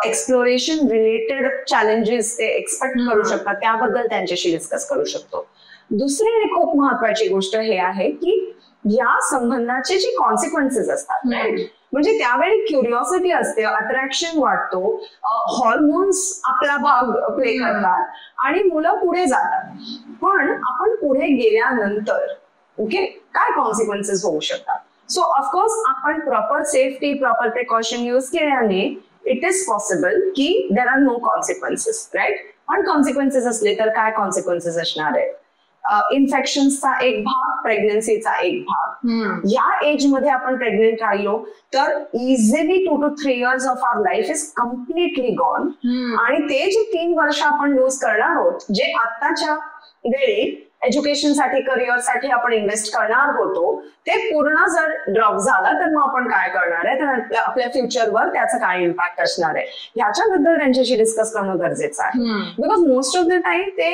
एक्सप्लोरेशन रिलेटेड चॅलेंजेस ते एक्सपेक्ट करू शकतात त्याबद्दल त्यांच्याशी डिस्कस करू शकतो. दुसरी आणि खूप महत्वाची गोष्ट हे आहे की या संबंधाचे जे कॉन्सिक्वेन्सेस असतात, म्हणजे त्यावेळी क्युरिओसिटी असते, अट्रॅक्शन वाटतो, हॉर्मोन्स आपला भाग प्ले करतात आणि मुलं पुढे जातात. पण आपण पुढे गेल्यानंतर ओके काय कॉन्सिक्वेन्सेस होऊ शकतात. सो ऑफकोर्स आपण proper safety, proper precaution use केल्याने इट इज पॉसिबल की there are no consequences, right? पण कॉन्सिक्वेन्सेस असले तर काय कॉन्सिक्वेन्सेस असणार आहेत? इन्फेक्शन्सचा एक भाग, प्रेग्नन्सीचा एक भाग, या एज मध्ये आपण प्रेग्नेंट राहिलो तर easily 2 to 3 years of our life is completely gone. आणि ते जे 3 वर्ष आपण लूज करणार आहोत, जे आताच्या वेळी एज्युकेशनसाठी करिअरसाठी आपण इन्व्हेस्ट करणार होतो, ते पूर्ण जर ड्रॉप झाला तर मग आपण काय करणार आहे, तर आपल्या फ्युचरवर त्याचा काय इम्पॅक्ट असणार आहे ह्याच्याबद्दल त्यांच्याशी डिस्कस करणं गरजेचं आहे. Because most of the time ते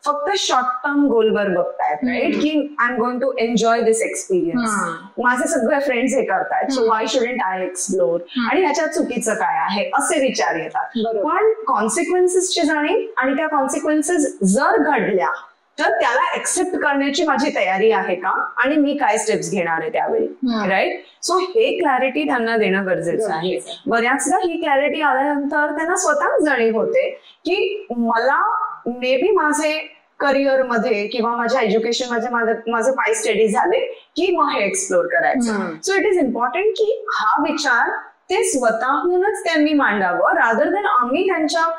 फक्त शॉर्ट टर्म गोलवर बघतायत, राईट, की I am going to enjoy this experience, माझे सगळे फ्रेंड्स हे करतायत, so why shouldn't I explore, आणि ह्याच्यात चुकीचं काय आहे असे विचार येतात. पण कॉन्सिक्वेन्सेसची जाणीव आणि त्या कॉन्सिक्वेन्सेस जर घडल्या तर त्याला एक्सेप्ट करण्याची माझी तयारी आहे का, आणि मी काय स्टेप्स घेणार आहे त्यावेळी, राईट. सो हे क्लॅरिटी त्यांना देणं गरजेचं आहे. बऱ्याचदा ही क्लॅरिटी आल्यानंतर त्यांना स्वतः जाणीव होते की मला मे बी माझे करिअर मध्ये किंवा माझ्या एज्युकेशन मध्ये माझं पाय स्टडी झाले की मग हे एक्सप्लोर करायचं. सो इट इज इम्पॉर्टंट की हा विचार ते स्वतःहूनच त्यांनी मांडावं, रादर दॅन आम्ही त्यांच्या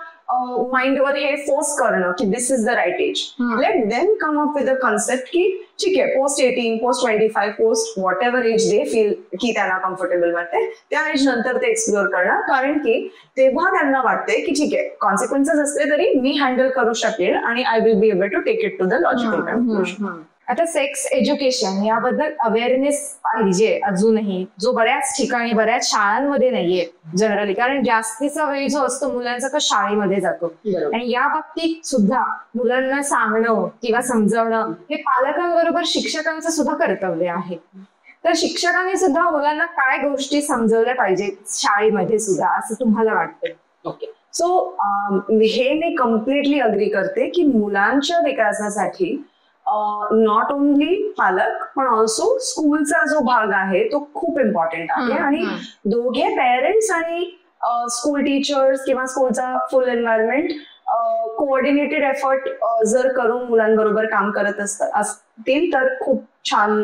माइंडवर हे फोर्स करणं की this is the right age. Let them come up with a concept की ठीक आहे, post 18, post 25, post whatever age they feel की त्यांना कम्फर्टेबल वाटते, त्या एज नंतर ते एक्सप्लोर करणार. कारण की तेव्हा त्यांना वाटते की ठीक आहे, कॉन्सिक्वेन्सेस असले तरी मी हँडल करू शकेल आणि I will be able to take it to the logical conclusion. आता सेक्स एज्युकेशन याबद्दल अवेअरनेस पाहिजे अजूनही, जो बऱ्याच ठिकाणी बऱ्याच शाळांमध्ये नाहीये जनरली, कारण जास्तीचा वेळ जो असतो मुलांचा तो शाळेमध्ये जातो. आणि या बाबतीत सुद्धा मुलांना सांगणं किंवा समजवणं हे पालकांबरोबर शिक्षकांचं सुद्धा कर्तव्य आहे. तर शिक्षकांनी सुद्धा मुलांना काय गोष्टी समजवल्या पाहिजेत शाळेमध्ये सुद्धा, असं तुम्हाला वाटतं? ओके, सो हे मी कम्प्लिटली अग्री करते की मुलांच्या विकासासाठी नॉट ओनली पालक पण ऑल्सो स्कूलचा जो भाग आहे तो खूप इम्पॉर्टंट आहे. आणि दोघे पेरेंट्स आणि स्कूल टीचर्स किंवा स्कूलचा फुल एन्व्हायरमेंट कोऑर्डिनेटेड एफर्ट जर करून मुलांबरोबर काम करत असतील तर खूप छान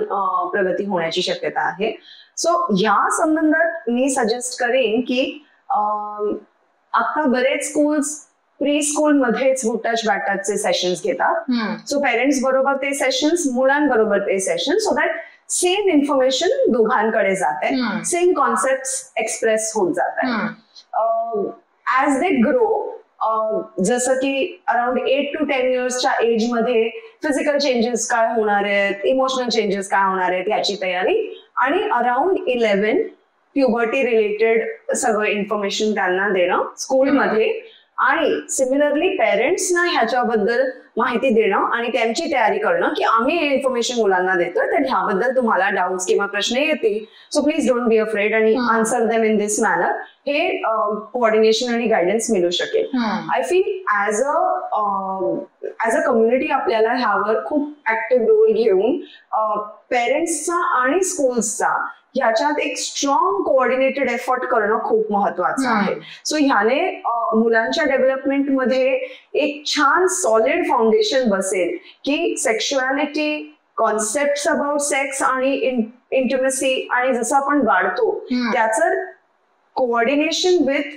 प्रगती होण्याची शक्यता आहे. सो ह्या संबंधात मी सजेस्ट करेन की आता बरेच स्कूल्स प्री स्कूल मध्येच गुड टच बॅड टचचे सेशन्स घेतात. सो पेरेंट्स बरोबर ते सेशन्स, मुलांबरोबर ते session, so that same information दोघांकडे जाते, सेम कॉन्सेप्ट एक्सप्रेस होत जातात. ॲज दे ग्रो, जसं की अराउंड 8 to 10 yearsच्या एज मध्ये फिजिकल चेंजेस काय होणार आहेत, इमोशनल चेंजेस काय होणार आहेत याची तयारी, आणि अराउंड 11 प्युबर्टी रिलेटेड सगळं इन्फॉर्मेशन त्यांना देणं स्कूलमध्ये. आणि सिमिलरली पेरेंट्सना ह्याच्याबद्दल माहिती देणं आणि त्यांची तयारी करणं की आम्ही हे इन्फॉर्मेशन मुलांना देतोय, तर ह्याबद्दल तुम्हाला डाऊट्स किंवा प्रश्न येतील, so please don't be afraid आणि answer them in this manner. हे कोऑर्डिनेशन आणि गायडन्स मिळू शकेल. I feel as a community आपल्याला ह्यावर खूप ऍक्टिव्ह रोल घेऊन पेरेंट्सचा आणि स्कूल्सचा ह्याच्यात एक स्ट्रॉंग कोऑर्डिनेटेड एफर्ट करणं खूप महत्वाचं आहे. सो ह्याने मुलांच्या डेव्हलपमेंटमध्ये एक छान सॉलिड फाउंडेशन बसेल की सेक्शुअलिटी, कॉन्सेप्ट अबाउट सेक्स आणि इंटिमेसी आणि जसं आपण वाढतो त्याचं कोऑर्डिनेशन विथ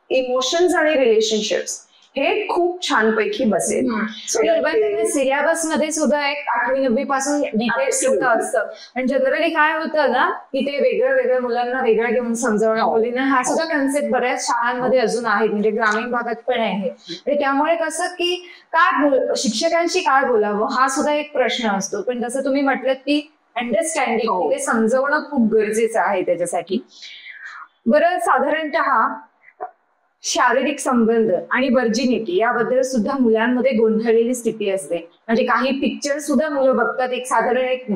इमोशन्स आणि रिलेशनशिप्स हे खूप छानपैकी बसेल. सिलेबस मध्ये सुद्धा एक 8वी-9वी पासून डिटेल्स असतं. आणि जनरली काय होतं ना की ते वेगळ्या मुलांना वेगळं घेऊन समजावणं, मुलींना हा सुद्धा कन्सेप्ट बऱ्याच शाळांमध्ये अजून आहेत, म्हणजे ग्रामीण भागात पण आहे. आणि त्यामुळे कसं की काय शिक्षकांशी काय बोलावं हा सुद्धा एक प्रश्न असतो. पण जसं तुम्ही म्हटलं की अंडरस्टँडिंग ते समजवणं खूप गरजेचं आहे त्याच्यासाठी. बरं, साधारणतः शारीरिक संबंध आणि वर्जिनिटी याबद्दल सुद्धा मुलांमध्ये गोंधळलेली स्थिती असते. म्हणजे काही पिक्चर सुद्धा मुलं बघतात, एक साधारण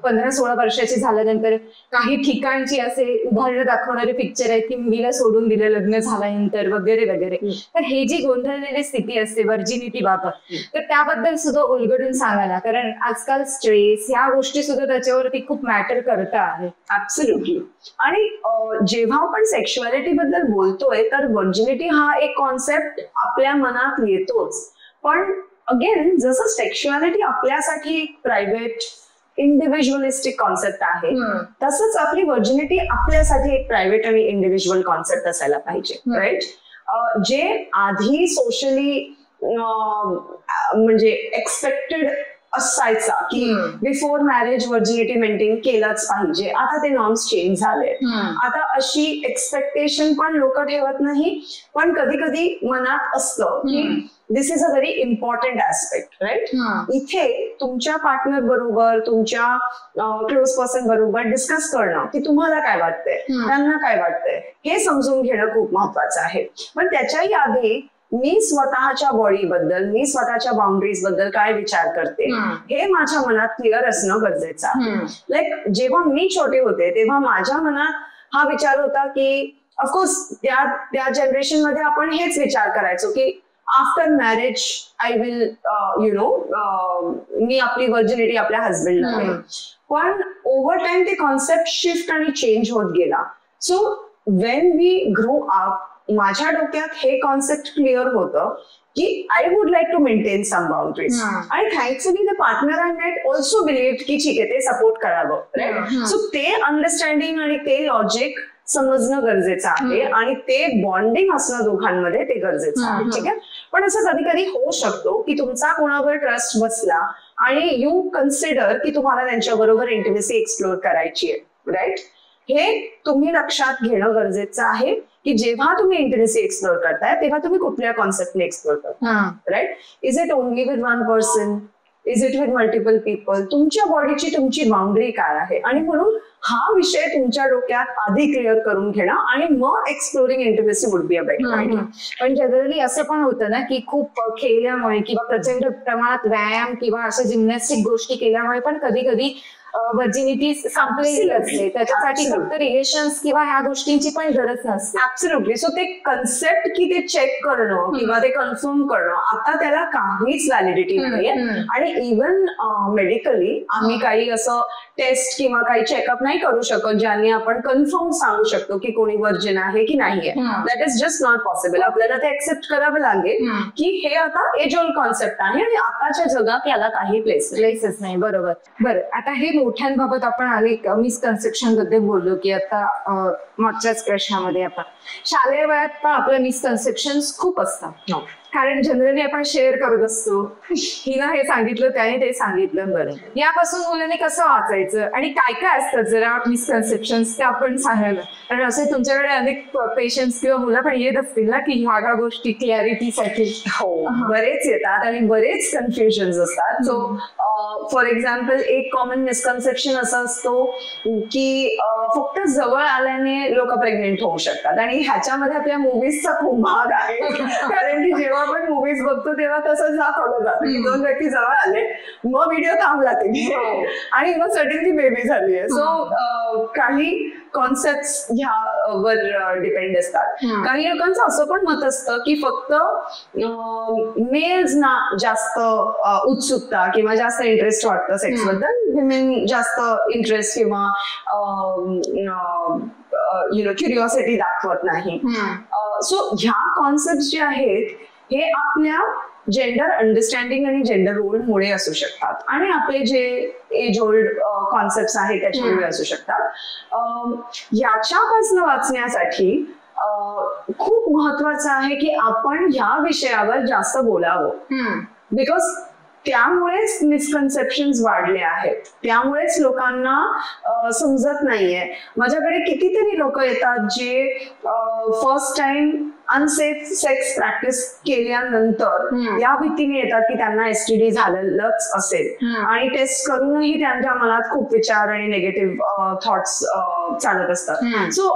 15-16 वर्षाची झाल्यानंतर काही ठिकाणची असे उदाहरणं दाखवणारे पिक्चर आहेत की मुलीला सोडून दिलं लग्न झाल्यानंतर वगैरे वगैरे. तर हे जी गोंधळलेली स्थिती असते वर्जिनिटी बाबत, तर त्याबद्दल सुद्धा उलगडून सांगायला, कारण आजकाल स्ट्रेस ह्या गोष्टी सुद्धा त्याच्यावरती खूप मॅटर करतात. ऍब्सोल्युटली. आणि जेव्हा आपण सेक्शुअलिटी बद्दल बोलतोय तर वर्जिनिटी हा एक कॉन्सेप्ट आपल्या मनात येतोच. पण अगेन जसं सेक्शुअलिटी आपल्यासाठी एक प्रायव्हेट इंडिव्हिज्युअलिस्टिक कॉन्सेप्ट आहे, तसंच आपली वर्जिनिटी आपल्यासाठी एक प्रायव्हेट आणि इंडिव्हिज्युअल कॉन्सेप्ट असायला पाहिजे, राईट. जे आधी सोशली म्हणजे एक्सपेक्टेड असायचा की बिफोर मॅरेज व्हर्जिनिटी मेंटेन केलाच पाहिजे. आता ते नॉर्म्स चेंज झाले. आता अशी एक्सपेक्टेशन पण लोक ठेवत नाही, पण कधी कधी मनात असतं की this is a very important aspect, right? इथे तुमच्या पार्टनर बरोबर, तुमच्या क्लोज पर्सन बरोबर डिस्कस करणं की तुम्हाला काय वाटतंय, त्यांना काय वाटतंय, हे समजून घेणं खूप महत्वाचं आहे. पण त्याच्याही आधी मी स्वतःच्या बॉडीबद्दल, मी स्वतःच्या बाउंड्रीज बद्दल काय विचार करते हे माझ्या मनात क्लिअर असणं गरजेचं आहे. लाईक जेव्हा मी छोटे होते तेव्हा माझ्या मनात हा विचार होता की ऑफकोर्स त्या जनरेशन मध्ये आपण हेच विचार करायचो की after marriage I will me आपली व्हर्जिनिटी आपल्या हजबंडला देईन. पण ओव्हर टाइम ते कॉन्सेप्ट शिफ्ट आणि चेंज होत गेला. So when we grow up माझ्या डोक्यात हे कॉन्सेप्ट क्लिअर होतं की I would like to maintain some boundaries. आणि thankfully the partner I met also believed की ठीक आहे ते सपोर्ट करावं, राईट? सो ते अंडरस्टँडिंग आणि ते लॉजिक समजणं गरजेचं आहे आणि ते बॉन्डिंग असणं दोघांमध्ये ते गरजेचं आहे. ठीक आहे. पण असं कधी कधी होऊ शकतो की तुमचा कोणावर ट्रस्ट बसला आणि यू कन्सिडर की तुम्हाला त्यांच्या बरोबर इंटिमेसी एक्सप्लोर करायची आहे, राईट? हे तुम्ही लक्षात घेणं गरजेचं आहे की जेव्हा तुम्ही इंटिमेसी एक्सप्लोर करताय तेव्हा तुम्ही कुठल्या कॉन्सेप्टने एक्सप्लोर करताय, right? Is it only with one person, is it with multiple people? तुमच्या बॉडीची तुमची बाउंड्री काय आहे? आणि म्हणून हा विषय तुमच्या डोक्यात आधी क्लिअर करून घेणं आणि मग exploring intimacy would be a better idea. पण जनरली असं पण होतं ना की खूप खेळल्यामुळे किंवा प्रचंड प्रमाणात व्यायाम किंवा अशा जिम्नॅस्टिक गोष्टी केल्यामुळे पण कधी कधी व्हर्जिनिटी संपलेली असते. त्याच्यासाठी फक्त रिलेशन्स किंवा ह्या गोष्टींची पण गरज नसते. ऍब्सोल्युटली. सो ते कन्सेप्ट की ते चेक करणं किंवा ते कन्फर्म करणं आता त्याला काहीच व्हॅलिडिटी नाहीये. आणि इव्हन मेडिकली आम्ही काही असं टेस्ट किंवा काही चेकअप नाही करू शकत ज्याने आपण कन्फर्म सांगू शकतो की कोणी व्हर्जिन आहे की नाहीये. That is just not possible. आपल्याला ते एक्सेप्ट करावं लागेल की हे आता एज ओल्ड कॉन्सेप्ट आहे आणि आताच्या जगात याला काही प्लेसेस नाही. बरोबर. बरं, आता हे मोठ्यांबाबत आपण आले मिसकन्सेप्शन बद्दल बोललो की आता मागच्याच प्रश्नामध्ये आपण शालेय वयात पण आपल्या मिसकन्सेप्शन खूप असतात. कारण जनरली आपण शेअर करत असतो, हिनं हे सांगितलं त्याने ते सांगितलं. बरं, यापासून मुलांनी कसं वाचायचं आणि काय काय असतात जरा मिसकन्सेप्शन ते आपण सांगायला. कारण असे तुमच्याकडे अनेक पेशंट्स किंवा मुलं पण येत असतील ना की ह्या गोष्टी क्लॅरिटीसाठी. हो, बरेच येतात आणि बरेच कन्फ्युजन्स असतात. सो फॉर एक्झाम्पल एक कॉमन मिसकन्सेप्शन असं असतो की फक्त जवळ आल्याने लोक प्रेग्नेंट होऊ शकतात. आणि ह्याच्यामध्ये आपल्या मुव्हीजचा खूप भाग आहे. कारण की जेव्हा आपण मुव्हीज बघतो तेव्हा तसंच दाखवलं जातं, दोन व्यक्ती जवळ आले मग व्हिडिओ थांबला ते आणि मग सडनली बेबी झाली आहे. सो काही कॉन्सेप्ट ह्यावर डिपेंड असतात. काही लोकांचं असं पण मत असतं की फक्त मेल्सना जास्त उत्सुकता किंवा जास्त इंटरेस्ट वाटतं सेक्स बद्दल, विमेन जास्त इंटरेस्ट किंवा क्युरिओसिटी दाखवत नाही. सो ह्या कॉन्सेप्ट जे आहेत हे आपल्या जेंडर अंडरस्टँडिंग आणि जेंडर रोलमुळे असू शकतात आणि आपले जे एज ओल्ड कॉन्सेप्ट आहेत त्याच्यामुळे असू शकतात. याच्यापासून वाचण्यासाठी खूप महत्वाचं आहे की आपण ह्या विषयावर जास्त बोलावं. बिकॉज त्यामुळेच मिसकन्सेप्शन वाढले आहेत, त्यामुळेच लोकांना समजत नाहीये. माझ्याकडे कितीतरी लोक येतात जे first time unsafe sex practice केल्यानंतर या भीतीने येतात की त्यांना एसटीडी झालेलंच असेल आणि टेस्ट करूनही त्यांच्या मनात खूप विचार आणि निगेटिव्ह थॉट्स चालत असतात. सो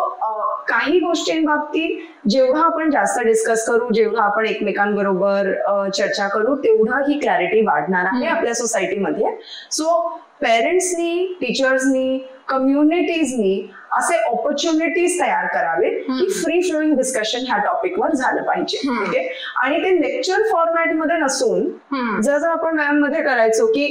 काही गोष्टींबाबतीत जेवढा आपण जास्त डिस्कस करू, जेवढा आपण एकमेकांबरोबर चर्चा करू, तेवढा ही क्लॅरिटी वाढणार आहे आपल्या सोसायटीमध्ये. सो पेरेंट्सनी, टीचर्सनी, कम्युनिटीजनी असे ऑपॉर्च्युनिटीज तयार करावे की फ्री फ्लोईंग डिस्कशन ह्या टॉपिकवर झालं पाहिजे. ठीक आहे. आणि ते लेक्चर फॉर्मॅट मध्ये नसून जर आपण मॅममध्ये करायचो की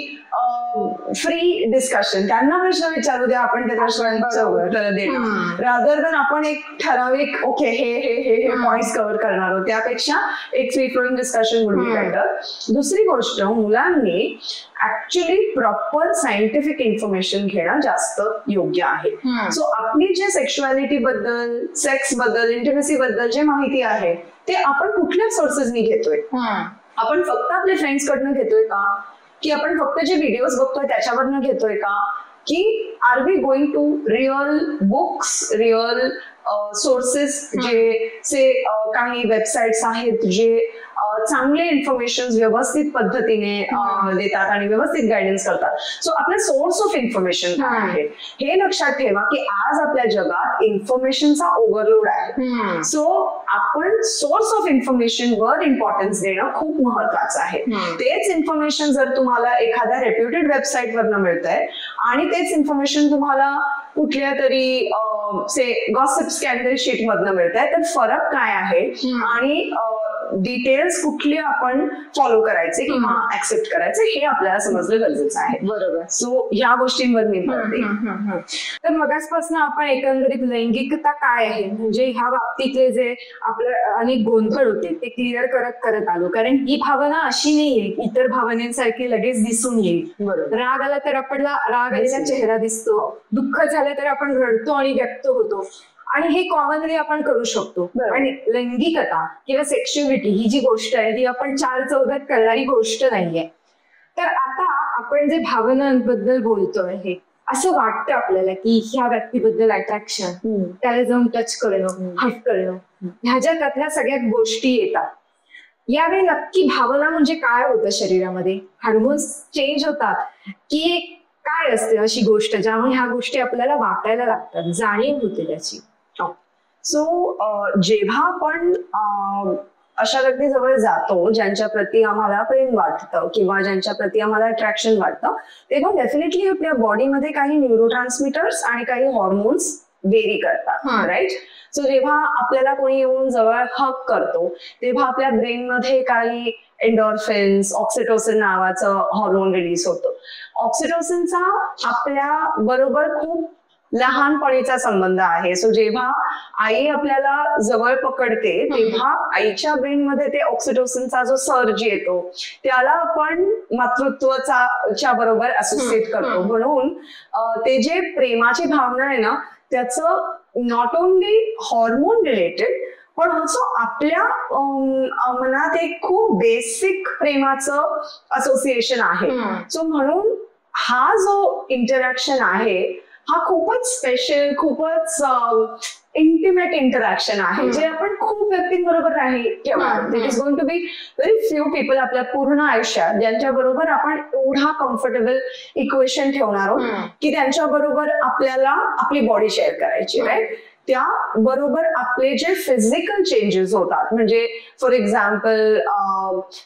फ्री डिस्कशन, त्यांना प्रश्न विचारू द्या, आपण त्या प्रश्नांचं उत्तर देणार, रादर दॅन आपण एक ठराविक ओके हे हे हे हे पॉइंट्स कव्हर करणार आहोत. त्यापेक्षा एक free flowing discussion would be better. दुसरी गोष्ट, मुलांनी ऍक्च्युली प्रॉपर सायंटिफिक इन्फॉर्मेशन घेणं जास्त योग्य आहे. सो आपली जे सेक्शुअलिटी बद्दल, सेक्स बद्दल, इंटिमेसी बद्दल जे माहिती आहे ते आपण कुठल्या सोर्सेसनी घेतोय? आपण फक्त आपल्या फ्रेंड्स कडनं घेतोय का, की आपण फक्त जे व्हिडिओज बघतोय त्याच्यावरनं घेतोय का, की are we going to real books, real sources, जे काही वेबसाईट्स आहेत जे चांगले इन्फॉर्मेशन व्यवस्थित पद्धतीने देतात आणि व्यवस्थित गायडन्स करतात. सो आपला सोर्स ऑफ इन्फॉर्मेशन काय आहे हे लक्षात ठेवा, की आज आपल्या जगात इन्फॉर्मेशनचा ओव्हरलोड आहे. सो आपण सोर्स ऑफ इन्फॉर्मेशन वर इम्पॉर्टन्स देणं खूप महत्वाचं आहे. तेच इन्फॉर्मेशन जर तुम्हाला एखाद्या रेप्युटेड वेबसाईट वरनं मिळतंय आणि तेच इन्फॉर्मेशन तुम्हाला कुठल्या तरी गॉसिप स्कॅन्डल शीट मधनं मिळतंय, तर फरक काय आहे आणि डिटेल्स कुठले आपण फॉलो करायचे किंवा ऍक्सेप्ट करायचे हे आपल्याला समजलं गरजेचं आहे. बरोबर. सो ह्या गोष्टींवर मी बोलते. तर मगाचपासून आपण एकंदरीत लैंगिकता काय आहे म्हणजे ह्या बाबतीतले जे आपलं अनेक गोंधळ होते ते क्लिअर करत आलो. कारण ही भावना अशी नाहीये इतर भावनेसारखी लगेच दिसून येईल. राग आला तर आपला राग आलेला चेहरा दिसतो, दुःख झालं तर आपण रडतो आणि व्यक्त होतो, आणि हे कॉमनली आपण करू शकतो. आणि लैंगिकता किंवा सेक्शुअलिटी ही जी गोष्ट आहे ती आपण 4 चौघात करणारी गोष्ट नाहीये. तर आता आपण जे भावनांबद्दल बोलतोय हे असं वाटतं आपल्याला की ह्या व्यक्तीबद्दल अट्रॅक्शन, त्याला जाऊन टच करणं, हट करणं, ह्याच्यातल्या सगळ्या गोष्टी येतात. यावेळी नक्की भावना म्हणजे काय होतं शरीरामध्ये? हार्मोन्स चेंज होतात की काय असते अशी गोष्ट ज्यामुळे ह्या गोष्टी आपल्याला वाटायला लागतात, जाणीव होते त्याची? सो जेव्हा आपण अशा व्यक्तीजवळ जातो ज्यांच्या प्रती आम्हाला प्रेम वाटतं किंवा ज्यांच्या प्रती आम्हाला अट्रॅक्शन वाटतं, तेव्हा डेफिनेटली आपल्या बॉडीमध्ये काही न्यूरोट्रान्समिटर्स आणि काही हॉर्मोन्स व्हेरी करतात, राईट? सो जेव्हा आपल्याला कोणी येऊन जवळ हक करतो तेव्हा आपल्या ब्रेनमध्ये काही एंडोर्फिन्स, ऑक्सिटोसिन नावाचं हॉर्मोन रिलीज होतं. ऑक्सिटोसिनचा आपल्या बरोबर खूप लहानपणीचा संबंध आहे. सो जेव्हा आई आपल्याला जवळ पकडते तेव्हा आईच्या ब्रेनमध्ये ते ऑक्सिटोसिनचा जो सर्ज येतो त्याला आपण मातृत्वाच्या बरोबर असोसिएट करतो. म्हणून ते जे प्रेमाची भावना आहे ना त्याचं नॉट ओनली हॉर्मोन रिलेटेड पण ऑल्सो आपल्या मनात एक खूप बेसिक प्रेमाचं असोसिएशन आहे. सो म्हणून हा जो इंटरॅक्शन आहे हा खूपच स्पेशल, खूपच इंटिमेट इंटरॅक्शन आहे जे आपण खूप व्यक्तींबरोबर नाही ठेवणार. It is going to be very few people आपल्या पूर्ण आयुष्यात ज्यांच्या बरोबर आपण एवढा कम्फर्टेबल इक्वेशन ठेवणार आहोत की त्यांच्या बरोबर आपल्याला आपली बॉडी शेअर करायची, राईट? त्या बरोबर आपले जे फिजिकल चेंजेस होतात म्हणजे फॉर एक्झाम्पल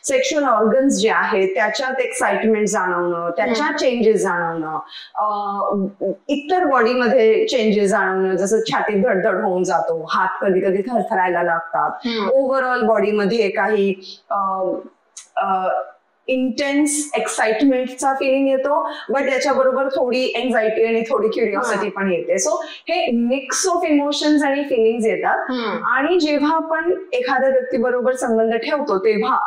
सेक्शुअल ऑर्गन्स जे आहेत त्याच्यात एक्साइटमेंट जाणवणं, त्याच्यात चेंजेस जाणवणं, इतर बॉडीमध्ये चेंजेस जाणवणं, जसं छातीत धडधड होऊन जातो, हात कधी कधी थरथरायला लागतात, ओव्हरऑल बॉडीमध्ये काही इंटेन्स एक्साइटमेंटचा फिलिंग येतो, बट त्याच्याबरोबर थोडी एन्झायटी आणि थोडी क्युरिओसिटी पण येते. सो हे मिक्स ऑफ इमोशन्स आणि फिलिंग्स येतात. आणि जेव्हा आपण एखाद्या व्यक्तीबरोबर संबंध ठेवतो तेव्हा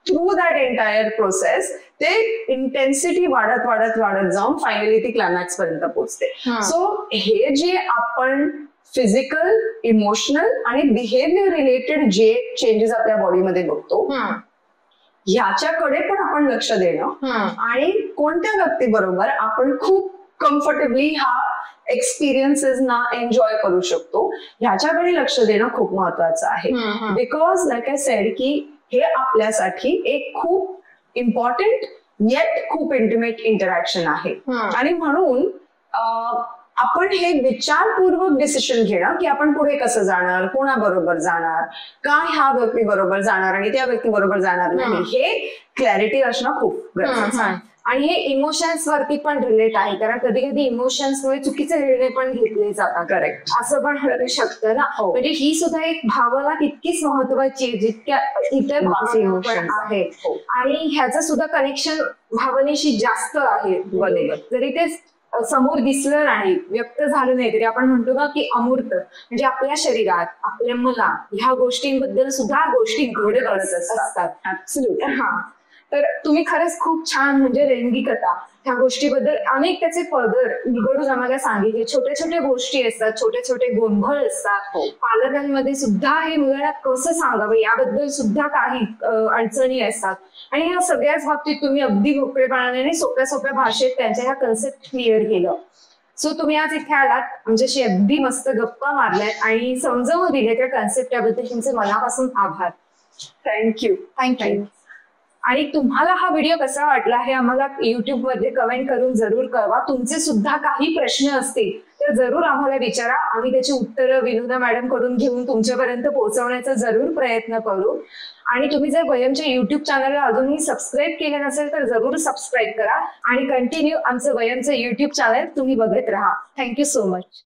थ्रू दॅट एंटायर प्रोसेस ते इंटेन्सिटी वाढत वाढत वाढत जाऊन फायनली ती क्लायमॅक्स पर्यंत पोहोचते. सो हे जे आपण फिजिकल, इमोशनल आणि बिहेवियर रिलेटेड जे चेंजेस आपल्या बॉडीमध्ये बघतो ह्याच्याकडे पण आपण लक्ष देणं आणि कोणत्या व्यक्तीबरोबर आपण खूप कम्फर्टेबली हा एक्सपिरियन्सेस ना एन्जॉय करू शकतो ह्याच्याकडे लक्ष देणं खूप महत्वाचं आहे. बिकॉज लाईक आय सेड की हे आपल्यासाठी एक खूप इम्पॉर्टंट येट खूप इंटिमेट इंटरॅक्शन आहे. आणि म्हणून आपण हे विचारपूर्वक डिसिजन घेणं की आपण पुढे कसं जाणार, कोणाबरोबर जाणार, का ह्या व्यक्ती बरोबर जाणार आणि त्या व्यक्ती बरोबर जाणार नाही, हे क्लॅरिटी असणं खूप गरजेचं आहे. आणि हे इमोशन्स वरती पण रिलेट आहे कारण कधी कधी इमोशन्समुळे चुकीचे निर्णय पण घेतले जातात. करेक्ट, असं पण होऊ शकतं ना. म्हणजे ही सुद्धा एक भावना तितकीच महत्वाची आहे जितक्या इतर इमोशन्स आहेत. आणि ह्याचं सुद्धा कनेक्शन भावनेशी जास्त आहे. जरी ते समोर दिसलं नाही, व्यक्त झालं नाही, तरी आपण म्हणतो ना की अमूर्त म्हणजे आपल्या शरीरात, आपल्या मनात ह्या गोष्टींबद्दल सुद्धा गोष्टी घडत असतात. ऍब्सोल्युटली. तर तुम्ही खरंच खूप छान म्हणजे लैंगिकता ह्या गोष्टीबद्दल अनेक त्याचे पदर उलगडून आम्हाला सांगितले. छोट्या छोट्या गोष्टी असतात, छोटे छोटे गोंधळ असतात. हो. पालकांमध्ये सुद्धा हे मुलांना कसं सांगावं याबद्दल सुद्धा काही अडचणी असतात. आणि या सगळ्याच बाबतीत तुम्ही अगदी मोकळेपणाने आणि सोप्या सोप्या भाषेत त्यांच्या ह्या कन्सेप्ट क्लिअर केलं. सो तुम्ही आज इथे आलात, आमच्याशी अगदी मस्त गप्पा मारल्यात आणि समजावून दिले त्या कन्सेप्ट याबद्दल तुमचे मनापासून आभार. थँक्यू. थँक्यू. आणि तुम्हाला हा व्हिडिओ कसा वाटला हे आम्हाला युट्यूब मध्ये कमेंट करून जरूर कळवा. तुमचे सुद्धा काही प्रश्न असतील तर जरूर आम्हाला विचारा. आम्ही त्याची उत्तरं विनोदा मॅडम कडून घेऊन तुमच्यापर्यंत पोहोचवण्याचा जरूर प्रयत्न करू. आणि तुम्ही जर वयमच्या युट्यूब चॅनलला अजूनही सबस्क्राईब केलं नसेल तर जरूर सबस्क्राईब करा आणि कंटिन्यू आमचं वयमचं युट्यूब चॅनल तुम्ही बघत राहा. Thank you so much.